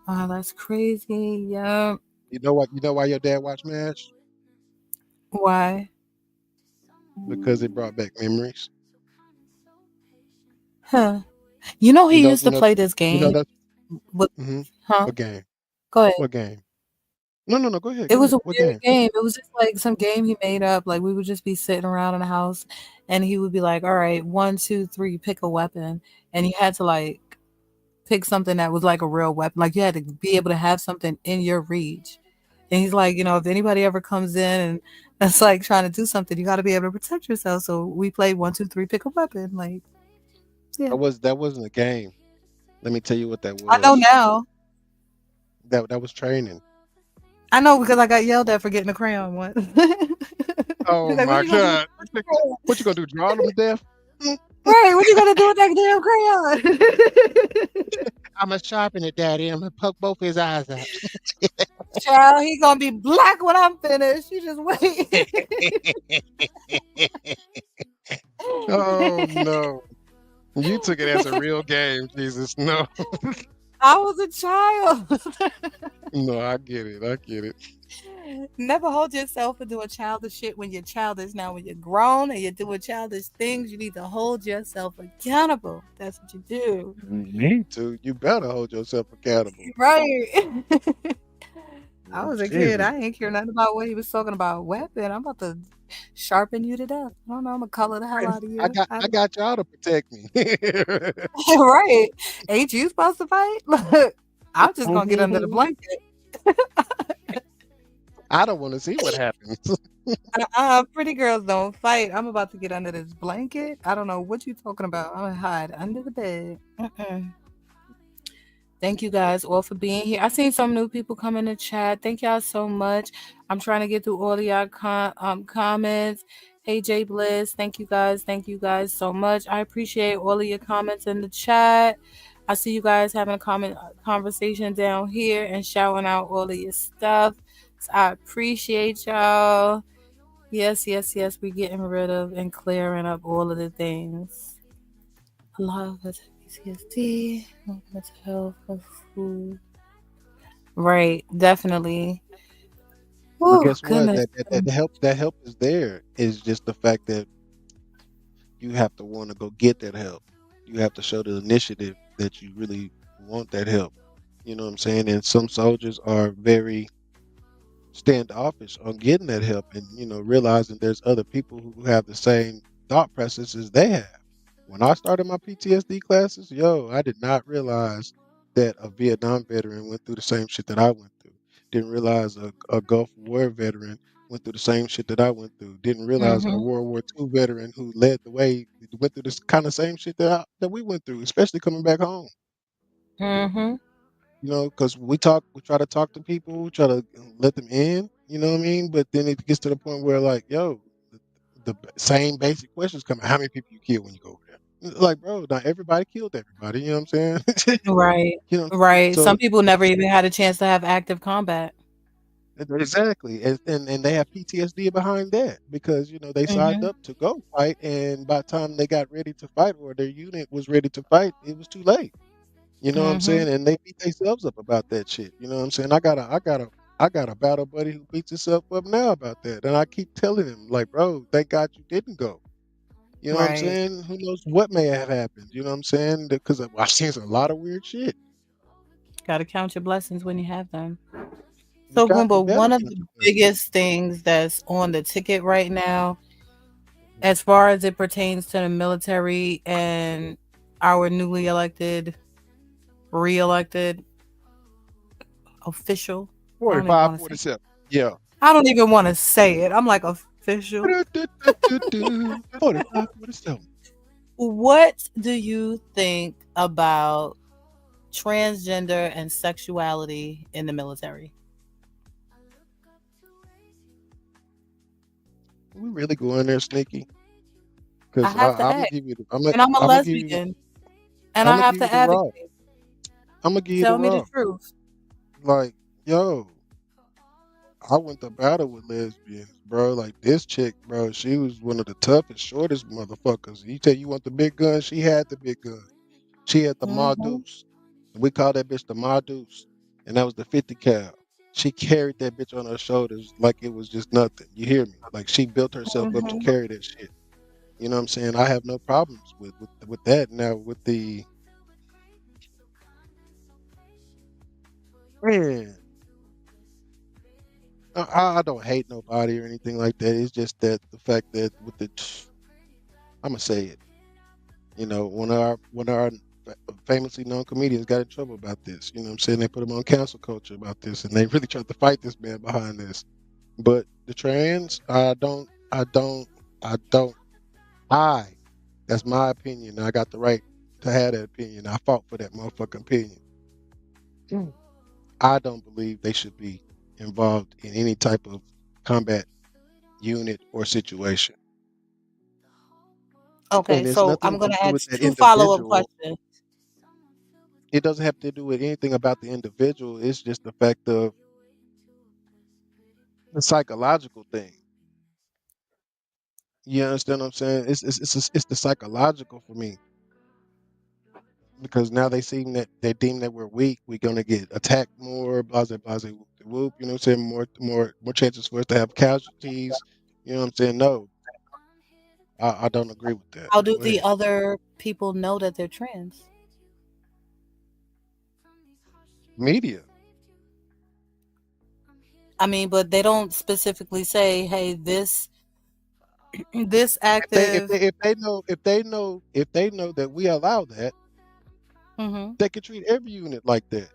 Oh, that's crazy. Yeah. You know what? You know why your dad watched MASH? Why? Because it brought back memories. Huh. You know he You know, used you to know, play this you know game that. with Mm-hmm. huh? What game? Go ahead. What game? No, no, no. Go ahead. It Go was ahead. a What weird game? game. It was just like some game he made up. Like we would just be sitting around in the house and he would be like, all right, one, two, three, pick a weapon. And you had to like pick something that was like a real weapon. Like you had to be able to have something in your reach. And he's like, if anybody ever comes in and that's like trying to do something, you got to be able to protect yourself. So we played one, two, three, pick a weapon. Like, yeah, That wasn't a game. Let me tell you what that I know was. now. That was training. I know because I got yelled at for getting a crayon once. Oh He's like, what my you gonna do with God! the crayon? What you gonna do? Draw them to death? Right, what you gonna do with that damn crayon? I'm gonna sharpen it, Daddy. I'm gonna poke both his eyes out. Child, he gonna be black when I'm finished. You just wait. Oh no! You took it as a real game, Jesus. No, I was a child. no, I get it. I get it. Never hold yourself for doing childish shit when you're childish. Now, when you're grown and you're doing childish things, you need to hold yourself accountable. That's what you do. Me too. You better hold yourself accountable. Right. I was a kid. Jesus. I ain't care nothing about what he was talking about. Weapon. I'm about to sharpen you to death. I don't know. I'm gonna color the hell Right. out of you. I got y'all to protect me. Right. Ain't you supposed to fight? Look, I'm just gonna get under the blanket. I don't want to see what happens. Pretty girls don't fight. I'm about to get under this blanket. I don't know what you talking about. I'm gonna hide under the bed. Thank you guys all for being here. I seen some new people come in the chat. Thank y'all so much. I'm trying to get through all of y'all comments. Hey Jay Bliss, thank you guys. Thank you guys so much. I appreciate all of your comments in the chat. I see you guys having a conversation down here and shouting out all of your stuff. So I appreciate y'all. Yes, yes, yes. We're getting rid of and clearing up all of the things. A lot of us have PTSD, mental health, food. Right, definitely. But Oh, guess what? goodness. That help is there. Is just the fact that you have to want to go get that help. You have to show the initiative that you really want that help. You know what I'm saying? And some soldiers are very standoffish on getting that help, and realizing there's other people who have the same thought processes they have. When I started my PTSD classes, I did not realize that a Vietnam veteran went through the same shit that I went through. Didn't realize a Gulf War veteran went through the same shit that I went through. Didn't realize a Mm-hmm. World War II veteran who led the way went through this kind of same shit that we went through, especially coming back home. Mm-hmm. Because we try to talk to people, try to let them in, you know what I mean? But then it gets to the point where, like, the same basic questions come. How many people you kill when you go over there? Like, bro, not everybody killed everybody. You know what I'm saying? Right. you know, Right. so Some people never even had a chance to have active combat. exactly, and they have PTSD behind that because they signed Mm-hmm. up to go fight, and by the time they got ready to fight or their unit was ready to fight, it was too late. You know what I'm Mm-hmm. saying? And they beat themselves up about that shit. You know what I'm saying? I got a battle buddy who beats himself up now about that. And I keep telling him, like, bro, thank God you didn't go. You know what I'm Right. saying? Who knows what may have happened? You know what I'm saying? Because I've seen a lot of weird shit. Gotta count your blessings when you have them. You So got you Goomba, better one of count the your blessings. biggest things that's on the ticket right now, as far as it pertains to the military and our newly elected, re-elected official. I don't even 45, want to say. 47. Yeah. I don't even want to say it. I'm like official. 45, 47. What do you think about transgender and sexuality in the military? We really go in there sneaky I because have to I'm gonna ask. give you the And I'm a I'm gonna give you lesbian and I'm I gonna have give you to the raw. advocate. I'm gonna give you the Tell me the raw. truth. Like, yo, I went to battle with lesbians, bro. Like this chick, bro, she was one of the toughest, shortest motherfuckers. You tell you want the big gun, she had the big gun. She had the Ma Hmm. Deuce. We called that bitch the Ma Deuce. And that was the 50 cal. She carried that bitch on her shoulders like it was just nothing. You hear me? Like she built herself up to Hmm. carry that shit. You know what I'm saying? I have no problems with that. Now with the man, I don't hate nobody or anything like that. It's just that the fact that with the I'm gonna say it. You know, one of our famously known comedians got in trouble about this. You know what I'm saying? They put him on cancel culture about this, and they really tried to fight this man behind this. But the trans, I don't, I, that's my opinion. I got the right to have that opinion. I fought for that motherfucking opinion. Mm. I don't believe they should be involved in any type of combat unit or situation. Okay, And it's so nothing I'm to gonna do with ask that two follow-up individual. questions. It doesn't have to do with anything about the individual. It's just the fact of the psychological thing. You understand what I'm saying? It's the psychological for me because now they deem that we're weak. We're gonna get attacked more. Blah blah blah. Whoop, whoop, you know what I'm saying? More chances for us to have casualties. You know what I'm saying? No, I don't agree with that. How do Go the ahead. other people know that they're trans? Media. I mean, but they don't specifically say, "Hey, this If they if active." they if they know that we allow that, Hmm. they can treat every unit like that.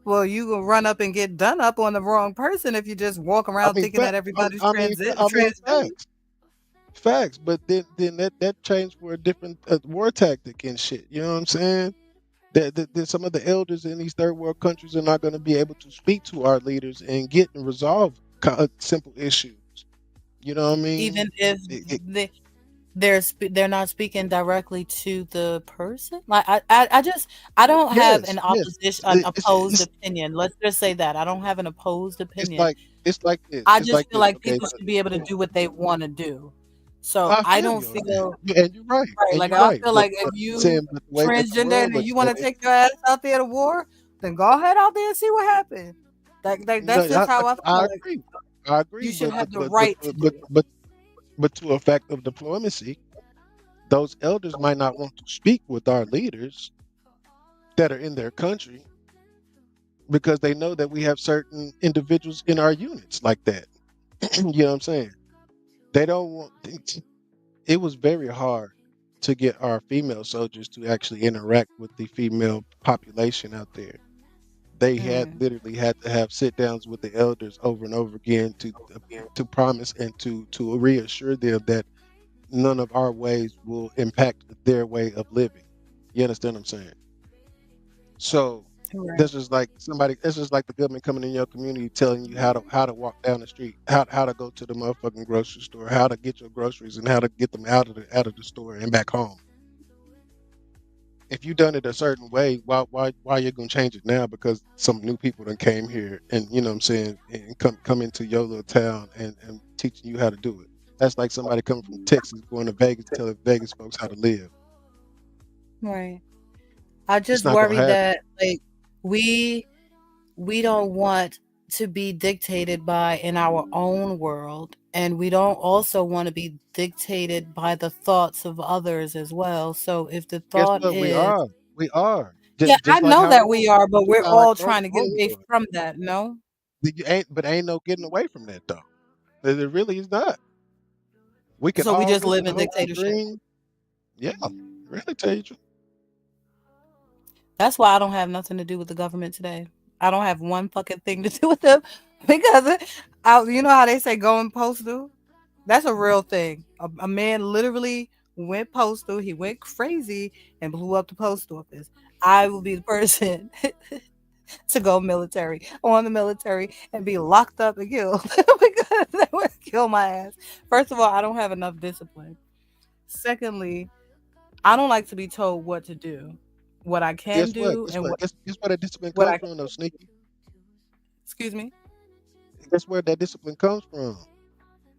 Well, you gonna run up and get done up on the wrong person if you just walk I around mean, thinking that everybody's I mean, transgender. facts. But then that changed for a different war tactic and shit. You know what I'm saying? That some of the elders in these third world countries are not going to be able to speak to our leaders and get and resolve simple issues. You know what I Even mean? if It, they're not speaking directly to the person. Like I just I don't have yes, an yes. opposed opinion. Let's just say that I don't have an opposed It's opinion. like it's like this. I It's just like feel this. like Okay, people so should be able to do what they want to do. So I I feel don't you on that. feel Yeah, and you're right. right. And Like you're I right. feel But like if but I'm you saying, but the way that the transgender world and looks you at want to it, take your ass out there to war, then go ahead out there and see what happens. no, That's just how I I feel. Like agree. I agree. you should have the right to do it. But to a fact of diplomacy, those elders might not want to speak with our leaders that are in their country because they know that we have certain individuals in our units like that. You know what I'm saying? They don't want. It was very hard to get our female soldiers to actually interact with the female population out there. They had Mm, literally had to have sit downs with the elders over and over again to promise and to reassure them that none of our ways will impact their way of living. You understand what I'm saying? So right. this is like somebody. This is like the government coming in your community telling you how to walk down the street, how to go to the motherfucking grocery store, how to get your groceries, and how to get them out of the store and back home. If you done it a certain way, why you gonna change it now? Because some new people done came here and you know what I'm saying and come into your little town and teaching you how to do it. That's like somebody coming from Texas going to Vegas telling Vegas folks how to live. Right. I It's just not gonna worry happen. that like we we don't want to be dictated by in our own world, and we don't also want to be dictated by the thoughts of others as well. So if the Guess thought what? We is, are. We are. yeah, I Just like know how that we Rome are, but just we're like all Rome, trying to get Rome away was. from that. No, Ain't no getting away from that though. There really is not. We can so we all just wish live and in hope and dictatorship. dream. Yeah, really tell you the truth. That's why I don't have nothing to do with the government today. I don't have one fucking thing to do with them because you know how they say going postal? That's a real thing. A man literally went postal. He went crazy and blew up the post office. I will be the person to go military on the military and be locked up and killed because they would kill my ass. First of all, I don't have enough discipline. Secondly, I don't like to be told what to do, what I can Guess what? do, Guess and what? Guess where that discipline what comes I from, though, can. Sneaky. Excuse me. Guess where that discipline comes from?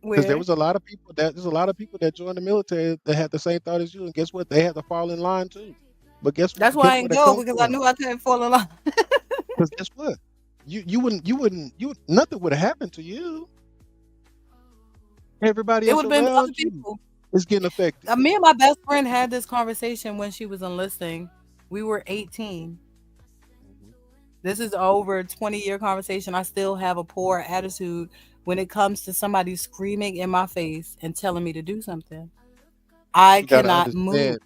Because there Where? was a lot of people that there's a lot of people that joined the military that had the same thought as you, and guess what? They had to fall in line too. But That's why guess I where ain't that go comes because I from? knew I couldn't fall in line. Because guess what? You nothing would have happened to you. Everybody It else would have been other around you people. is getting affected. Me and my best friend had this conversation when she was enlisting. We were 18. Mhm. This is over 20-year conversation. I still have a poor attitude when it comes to somebody screaming in my face and telling me to do something. I You got to cannot move. understand,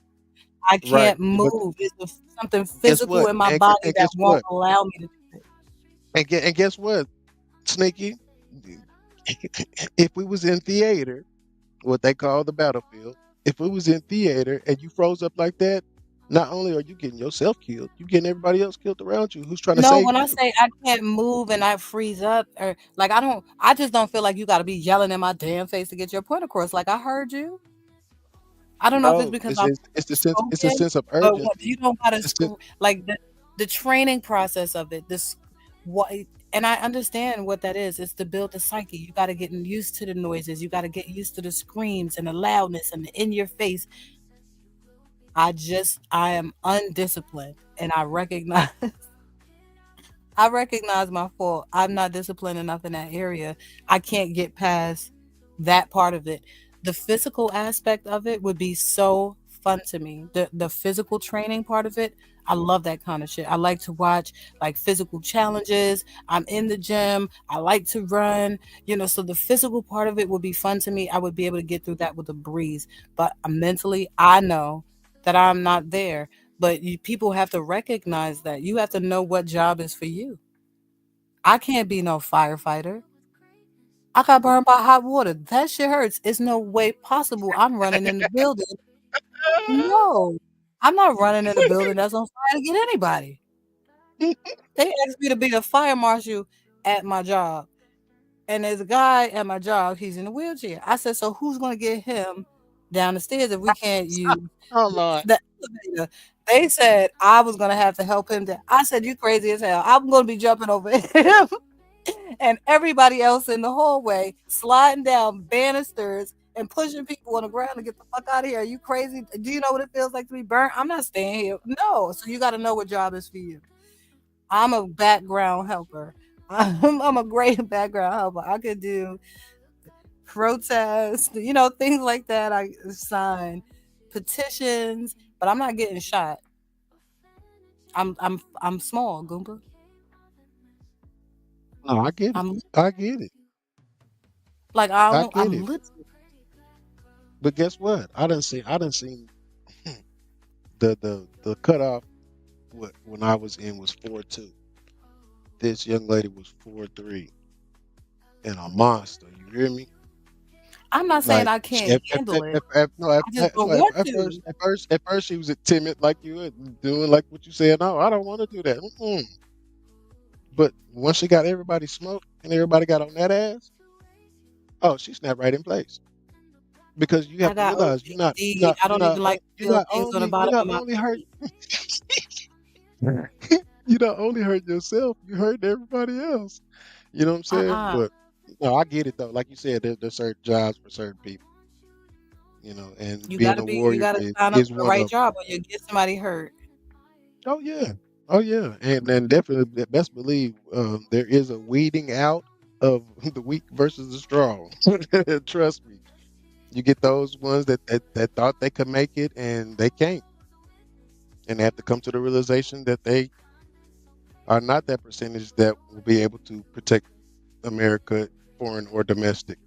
I right? can't But move. It's something guess physical what? in my body And that guess won't what? allow me to do it. And guess what, Sneaky? If we was in theater, what they call the battlefield, if we was in theater and you froze up like that, not only are you getting yourself killed, you getting everybody else killed around you who's trying to No, save when I you. say I can't move and I freeze up, or like I just don't feel like you got to be yelling in my damn face to get your point across. Like I heard you. I don't know if it's No, because I'm it's a spoken, sense of but what urgency. you don't gotta It's a sense, like the training process of it. This what and I understand what that is. It's to build the psyche. You got to get used to the noises. You got to get used to the screams and the loudness and the in your face. I am undisciplined, and I recognize I recognize my fault. I'm not disciplined enough in that area. I can't get past that part of it. The physical aspect of it would be so fun to me. The physical training part of it, I love that kind of shit. I like to watch like physical challenges. I'm in the gym. I like to run, so the physical part of it would be fun to me. I would be able to get through that with a breeze. But mentally, I know that I'm not there. But people have to recognize that. You have to know what job is for you. I can't be no firefighter. I got burned by hot water. That shit hurts. It's no way possible I'm running in the building. No, I'm not running in a building that's on fire to get anybody. They asked me to be a fire marshal at my job. And there's a guy at my job, he's in a wheelchair. I said, so who's going to get him down the stairs if we can't use oh Lord. the elevator? They said I was going to have to help him down. I said, you crazy as hell. I'm going to be jumping over him and everybody else in the hallway sliding down banisters and pushing people on the ground to get the fuck out of here. Are you crazy? Do you know what it feels like to be burnt? I'm not staying here. No. So you got to know what job is for you. I'm a background helper. I'm a great background helper. I could do protests, things like that. I sign petitions, but I'm not getting shot. I'm small, Goomba. No, I get it. I'm I get it. like I I don't, get I'm it. little. But guess what? I didn't see the cutoff when I was in was 4'2". This young lady was 4'3" and a monster. You hear me? I'm not saying Like I can't handle it. no, I just don't want to. at first she was timid like you were doing like what you said. No, I don't want to do that. Mm-mm. But once she got everybody smoked and everybody got on that ass, oh, she snapped right in place. Because you I have to got realize OCD. I don't even like to feel things on the bottom you're of not my only hurt feet. you not only hurt yourself, you hurt everybody else. You know what I'm saying? Uh-uh. But no, I get it though. Like you said, there's certain jobs for certain people. And being a You warrior gotta sign up is for the one right of them. job or you get somebody hurt. Oh yeah, oh yeah, and definitely best believe there is a weeding out of the weak versus the strong. Trust me, you get those ones that thought they could make it and they can't, and they have to come to the realization that they are not that percentage that will be able to protect America, foreign or domestic.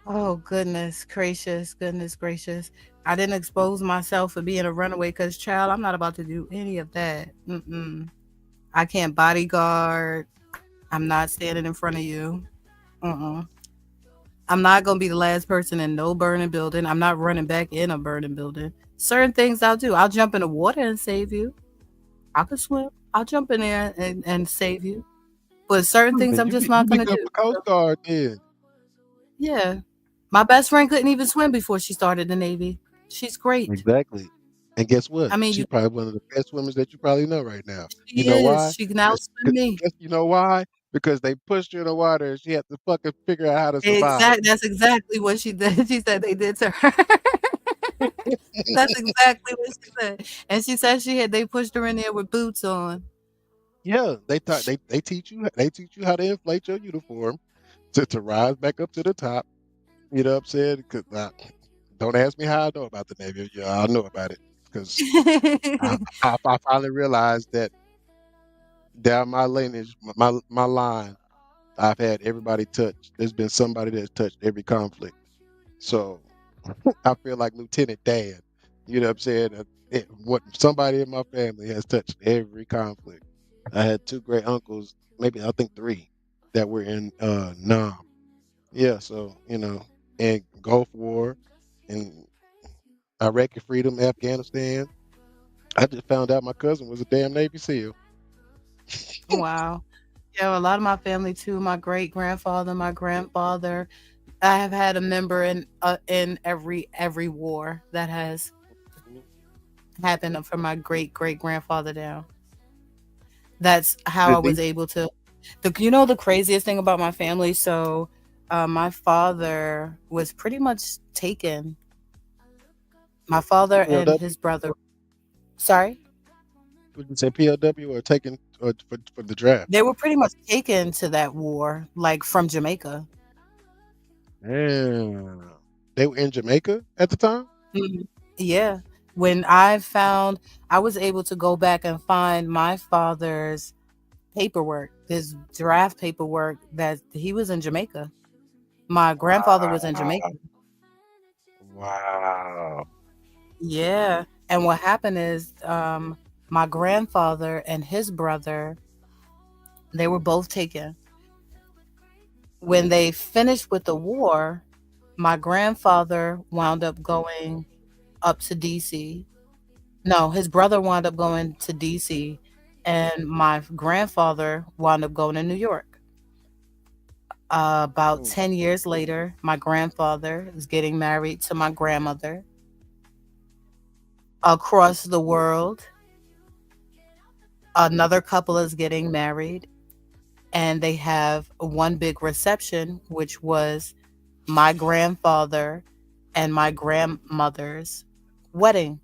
Oh, goodness gracious, goodness gracious. I didn't expose myself for being a runaway because, child, I'm not about to do any of that. Mm-mm. I can't bodyguard. I'm not standing in front of you. Mm-mm. I'm not going to be the last person in no burning building. I'm not running back in a burning building. Certain things I'll do. I'll jump in the water and save you. I could swim. I'll jump in there and save you. But certain Hmm, things then I'm just you not be going to good do. for Coast So, Guard then. yeah. My best friend couldn't even swim before she started the Navy. She's great. Exactly. And guess what? I mean, She's you probably one of the best swimmers that you probably know right now. You she know is. why? She can outswim me. Guess you know why? Because they pushed her in the water and she had to fucking figure out how to survive. That's exactly what she did. She said they did to her. That's exactly what she said. And she said they pushed her in there with boots on. Yeah, they teach you how to inflate your uniform to rise back up to the top. You know what I'm saying? 'Cause, don't ask me how I know about the Navy. Yeah, I know about it because I finally realized that down my lineage, my line, I've had everybody touch. There's been somebody that's touched every conflict. So I feel like Lieutenant Dan. You know what I'm saying? What somebody in my family has touched every conflict. I had two great uncles, maybe I think three, that were in Nam. Yeah, so and Gulf War and Iraqi freedom, Afghanistan. I just found out my cousin was a damn Navy SEAL. Wow. Yeah, a lot of my family too. My great grandfather, my grandfather. I have had a member in every war that has happened from my great grandfather down. That's how I Did was they? able to. The craziest thing about my family. So, my father was pretty much taken. My father and POW? his brother. Sorry, Would you say POW or taken or for the draft? they were pretty much taken to that war, like from Jamaica. Damn. They were in Jamaica at the time? Mhm. Yeah. When I was able to go back and find my father's paperwork, his draft paperwork that he was in Jamaica. My grandfather was in Wow. Jamaica. Wow. Yeah. And what happened is, my grandfather and his brother, they were both taken. When they finished with the war, my grandfather wound up going up to DC. No, his brother wound up going to DC, and my grandfather wound up going to New York. About Mm, 10 years later, my grandfather is getting married to my grandmother. Across the world, another couple is getting married, and they have one big reception, which was my grandfather and my grandmother's wedding.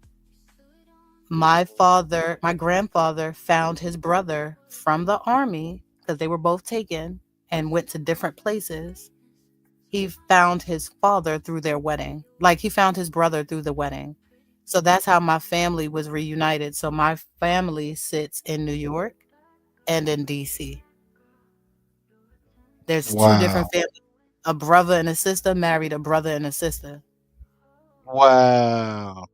My grandfather found his brother from the army because they were both taken and went to different places. He found his father through their wedding. Like he found his brother through the wedding. So that's how my family was reunited. So my family sits in New York and in DC. There's two wow. different families. A brother and a sister married a brother and a sister, Wow.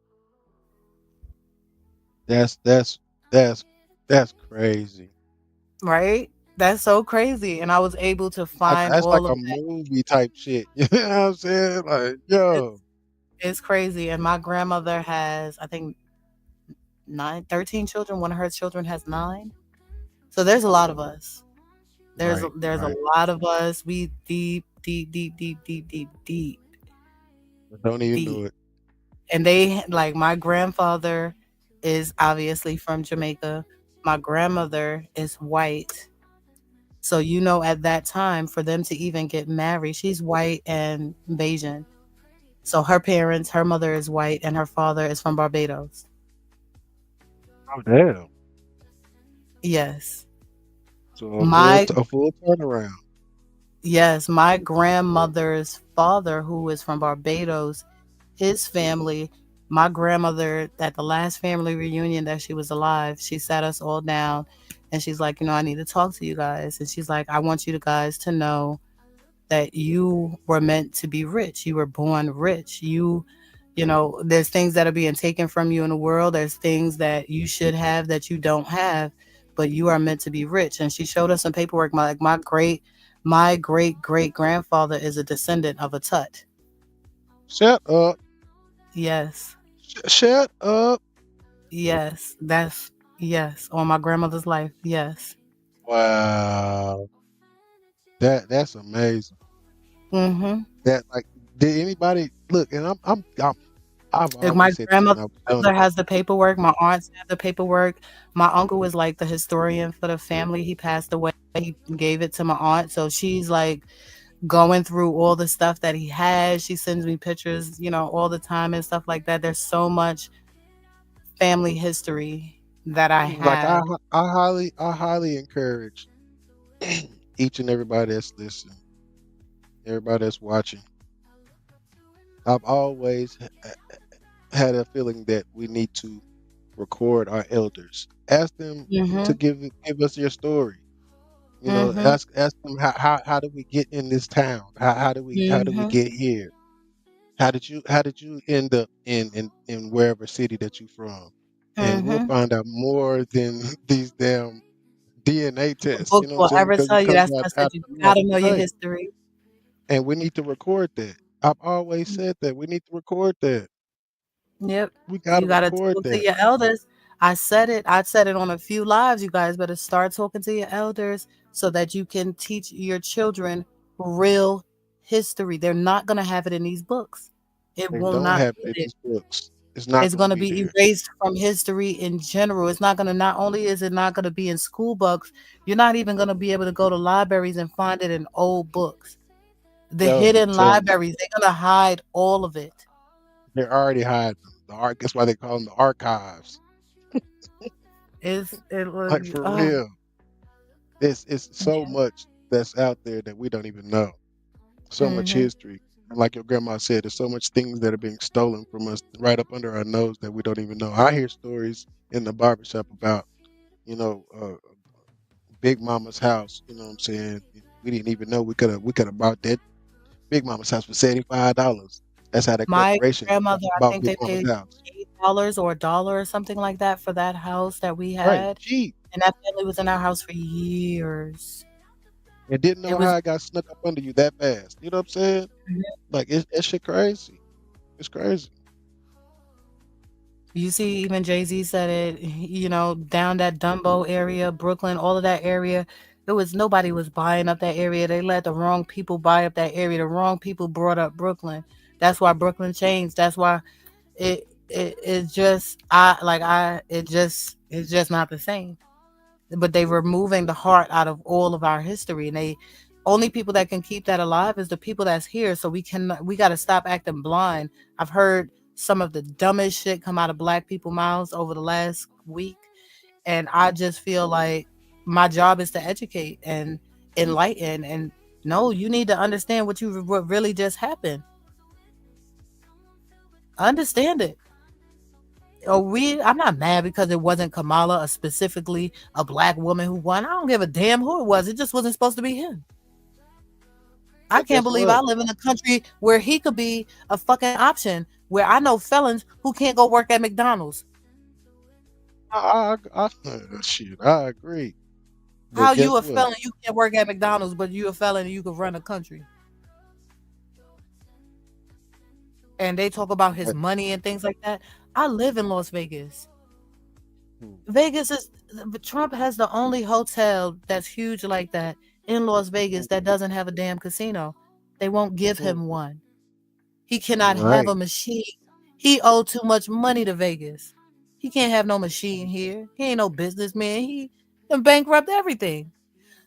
That's that's that's that's crazy. right? That's so crazy. And I was able to find That's like all of a that. movie type shit. You know what I'm saying? Like, It's, yo. it's crazy. And my grandmother has, I think, 13 children. One of her children has nine. So there's a lot of us. Right, There's a right. lot of us. We deep, Don't even deep. do it. And they like my grandfather is obviously from Jamaica. My grandmother is white. So at that time for them to even get married, she's white and Bayesian. So her mother is white and her father is from Barbados. Oh damn. Yes. So My a full turnaround. yes, my grandmother's father who is from Barbados, his family, my grandmother at the last family reunion that she was alive, she sat us all down and she's like, I need to talk to you guys. And she's like, I want you guys to know that you were meant to be rich. You were born rich. You know, there's things that are being taken from you in the world. There's things that you should have that you don't have, but you are meant to be rich. And she showed us some paperwork. My great great grandfather is a descendant of a Tut. Shut up. Yes. Shut up. Yes. Yes. On my grandmother's life. Yes. Wow. That's amazing. Mm-hmm. That like did anybody look and I've Like my always said this when I was grandmother younger. has the paperwork. My aunts have the paperwork. My uncle was like the historian for the family. He passed away. He gave it to my aunt. So she's like going through all the stuff that he has. She sends me pictures, you know, all the time and stuff like that. There's so much family history that I Like have. I highly encourage each and everybody that's listening, everybody that's watching. I've always had a feeling that we need to record our elders. Ask them to Mhm. give us your story. You know, Mhm. ask them how did we get in this town? How did we Mhm. get here? How did you end up in wherever city that you from? And we'll Mhm. find out more than these damn DNA The tests. You books know what I'm will saying? ever Because it tell you. comes That's why I said out you the mouth. gotta know your Right. history. And we need to record that. I've always said that. We need to record that. Yep. We You gotta gotta record talk to that. your elders. I said it. I said it on a few lives. You guys better start talking to your elders so that you can teach your children real history. They're not gonna have it in these books. It They will don't not have get it in it. these books. It's not It's gonna gonna be be there. erased from history in general. It's not gonna not only is it not gonna be in school books, you're not even gonna be able to go to libraries and find it in old books. The Yo, I'm hidden telling you, libraries, they're gonna hide all of it. they're already hiding them. The art. That's why they call them the archives. It was Like for real. It's so much that's out there that we don't even know. So much mm-hmm. history. And like your grandma said, there's so much things that are being stolen from us right up under our nose that we don't even know. I hear stories in the barbershop about, you know, Big Mama's house. You know what I'm saying? We didn't even know we could have bought that Big Mama's house for $75. That's how that My corporation grandmother, I bought think Big they Mama's paid house. $8 or a dollar or something like that for that house that we Right. had, Cheap. and that family was in our house for years. And didn't It know was how it got snuck up under you that fast. You know what I'm saying? Like that shit crazy. It's crazy. you see, even Jay-Z said it, you know, down that Dumbo area, Brooklyn, all of that area, it was nobody was buying up that area. They let the wrong people buy up that area. The wrong people brought up Brooklyn. That's why Brooklyn changed. That's why it just it's just not the same. But they were moving the heart out of all of our history, and they only people that can keep that alive is the people that's here. So we got to stop acting blind. I've heard some of the dumbest shit come out of black people mouths over the last week, and I just feel like my job is to educate and enlighten. And no, you need to understand what really just happened. Understand it. I'm not mad because it wasn't Kamala, specifically a black woman who won. I don't give a damn who it was. It just wasn't supposed to be him. I But can't guess believe I what? live in a country where he could be a fucking option, where I know felons who can't go work at McDonald's. Shit, I agree. How But you guess a what? felon, you can't work at McDonald's, but you a felon and you could run a country. And they talk about his Like, money and things like that. I live in Las Vegas. hmm, Vegas is Trump has the only hotel that's huge like that in Las Vegas that doesn't have a damn casino. They won't give hmm, him one. He cannot have right. a machine. He owed too much money to Vegas. He can't have no machine here. He ain't no businessman. He done bankrupt everything.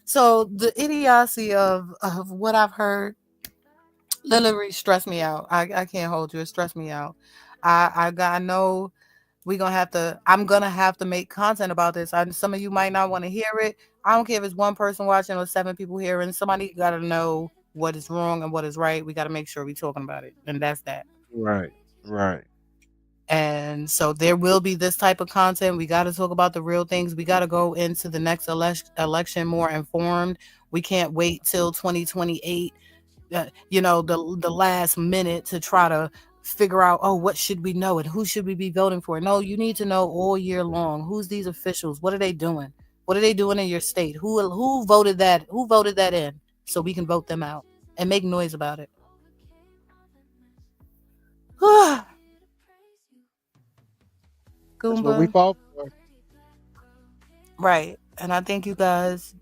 So the idiocy of what I've heard literally stressed me out. I can't hold you. It stressed me out. I know I'm gonna have to make content about this. Some of you might not want to hear it. I don't care if it's one person watching or seven people hearing. Somebody gotta know what is wrong and what is right. We gotta make sure we're talking about it. And that's that. Right. Right. And so there will be this type of content. We got to talk about the real things. We got to go into the next election more informed. We can't wait till 2028 the last minute to try to figure out, oh, what should we know and who should we be voting for? No, you need to know all year long, who's these officials, what are they doing, what are they doing in your state, who voted that in, so we can vote them out and make noise about it. That's what we Goomba. fought for. Right. And I think you guys,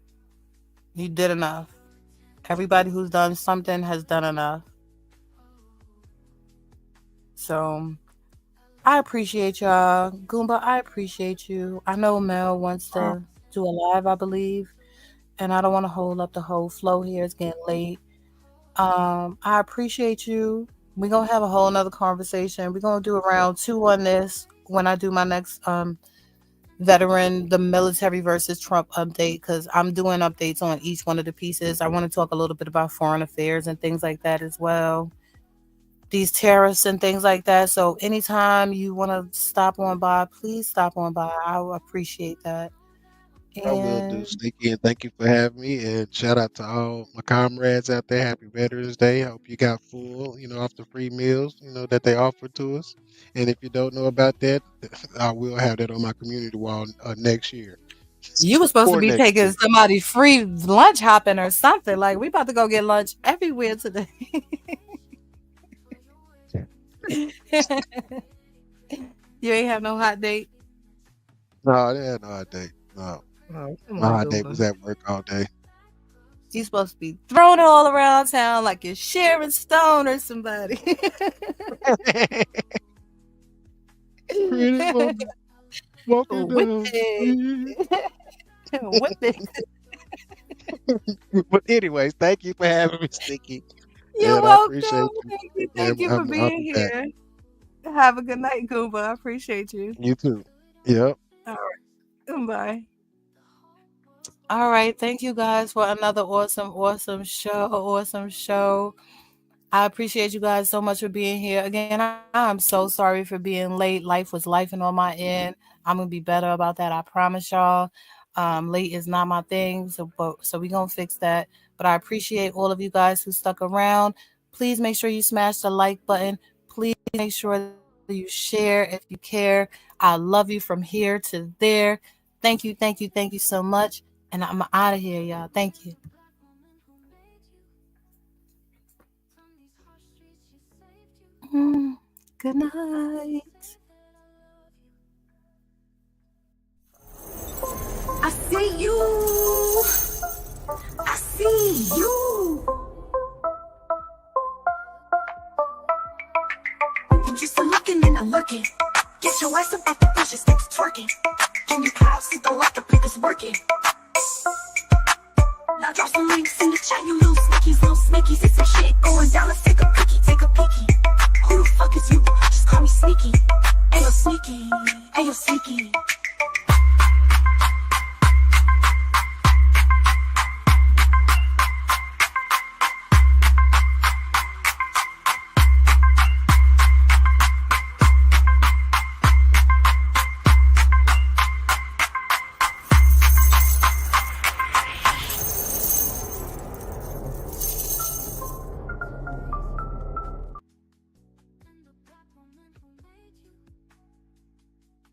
you did enough. Everybody who's done something has done enough. So I appreciate y'all. Goomba, I appreciate you. I know Mel wants Uh, to do a live, I believe. And I don't want to hold up the whole flow here. It's getting late. I appreciate you. We're gonna have a whole nother conversation. We're gonna do a round two on this when I do my next veteran, the military versus Trump update, because I'm doing updates on each one of the pieces. I want to talk a little bit about foreign affairs and things like that as well. These tariffs and things like that. So anytime you want to stop on by, please stop on by. I will appreciate that. I will do, And Sneaky, and thank you for having me. And shout out to all my comrades out there. Happy Veterans Day. I hope you got full, off the free meals, that they offer to us. And if you don't know about that, I will have that on my community wall next year. you were supposed to For be next taking year. somebody free lunch hopping or something. Like, we about to go get lunch everywhere today. You ain't have no hot date. No, they had no hot date. No, Oh, come my on, hot date was Goomba. at work all day. You supposed to be throwing it all around town like you're Sharon Stone or somebody. Pretty much walking Whip down the it. street. Whip it. But anyways, thank you for having me, Sticky, You're and I welcome. appreciate you. Thank you. Thank And you for I'll being be back. here. Have a good night, Goomba. I appreciate you. You too. Yep. All right. Bye. All right. Thank you guys for another awesome show. Awesome show. I appreciate you guys so much for being here. Again, I'm so sorry for being late. Life was lifing on my end. I'm gonna be better about that. I promise y'all. Late is not my thing, so we gonna fix that. But I appreciate all of you guys who stuck around. Please make sure you smash the like button. Please make sure that you share if you care. I love you from here to there. Thank you so much. And I'm out of here, y'all. Thank you. Mm, good night. I see you. I see you. You just a looking and a lurking. Get your ass up off the bushes, sticks twerking. And your cows see the like the pickers working. Now drop some links in the chat, you little sneakies. It's some shit going down, let's take a peeky. Who the fuck is you? Just call me sneaky. Ayo sneaky, ayo sneaky.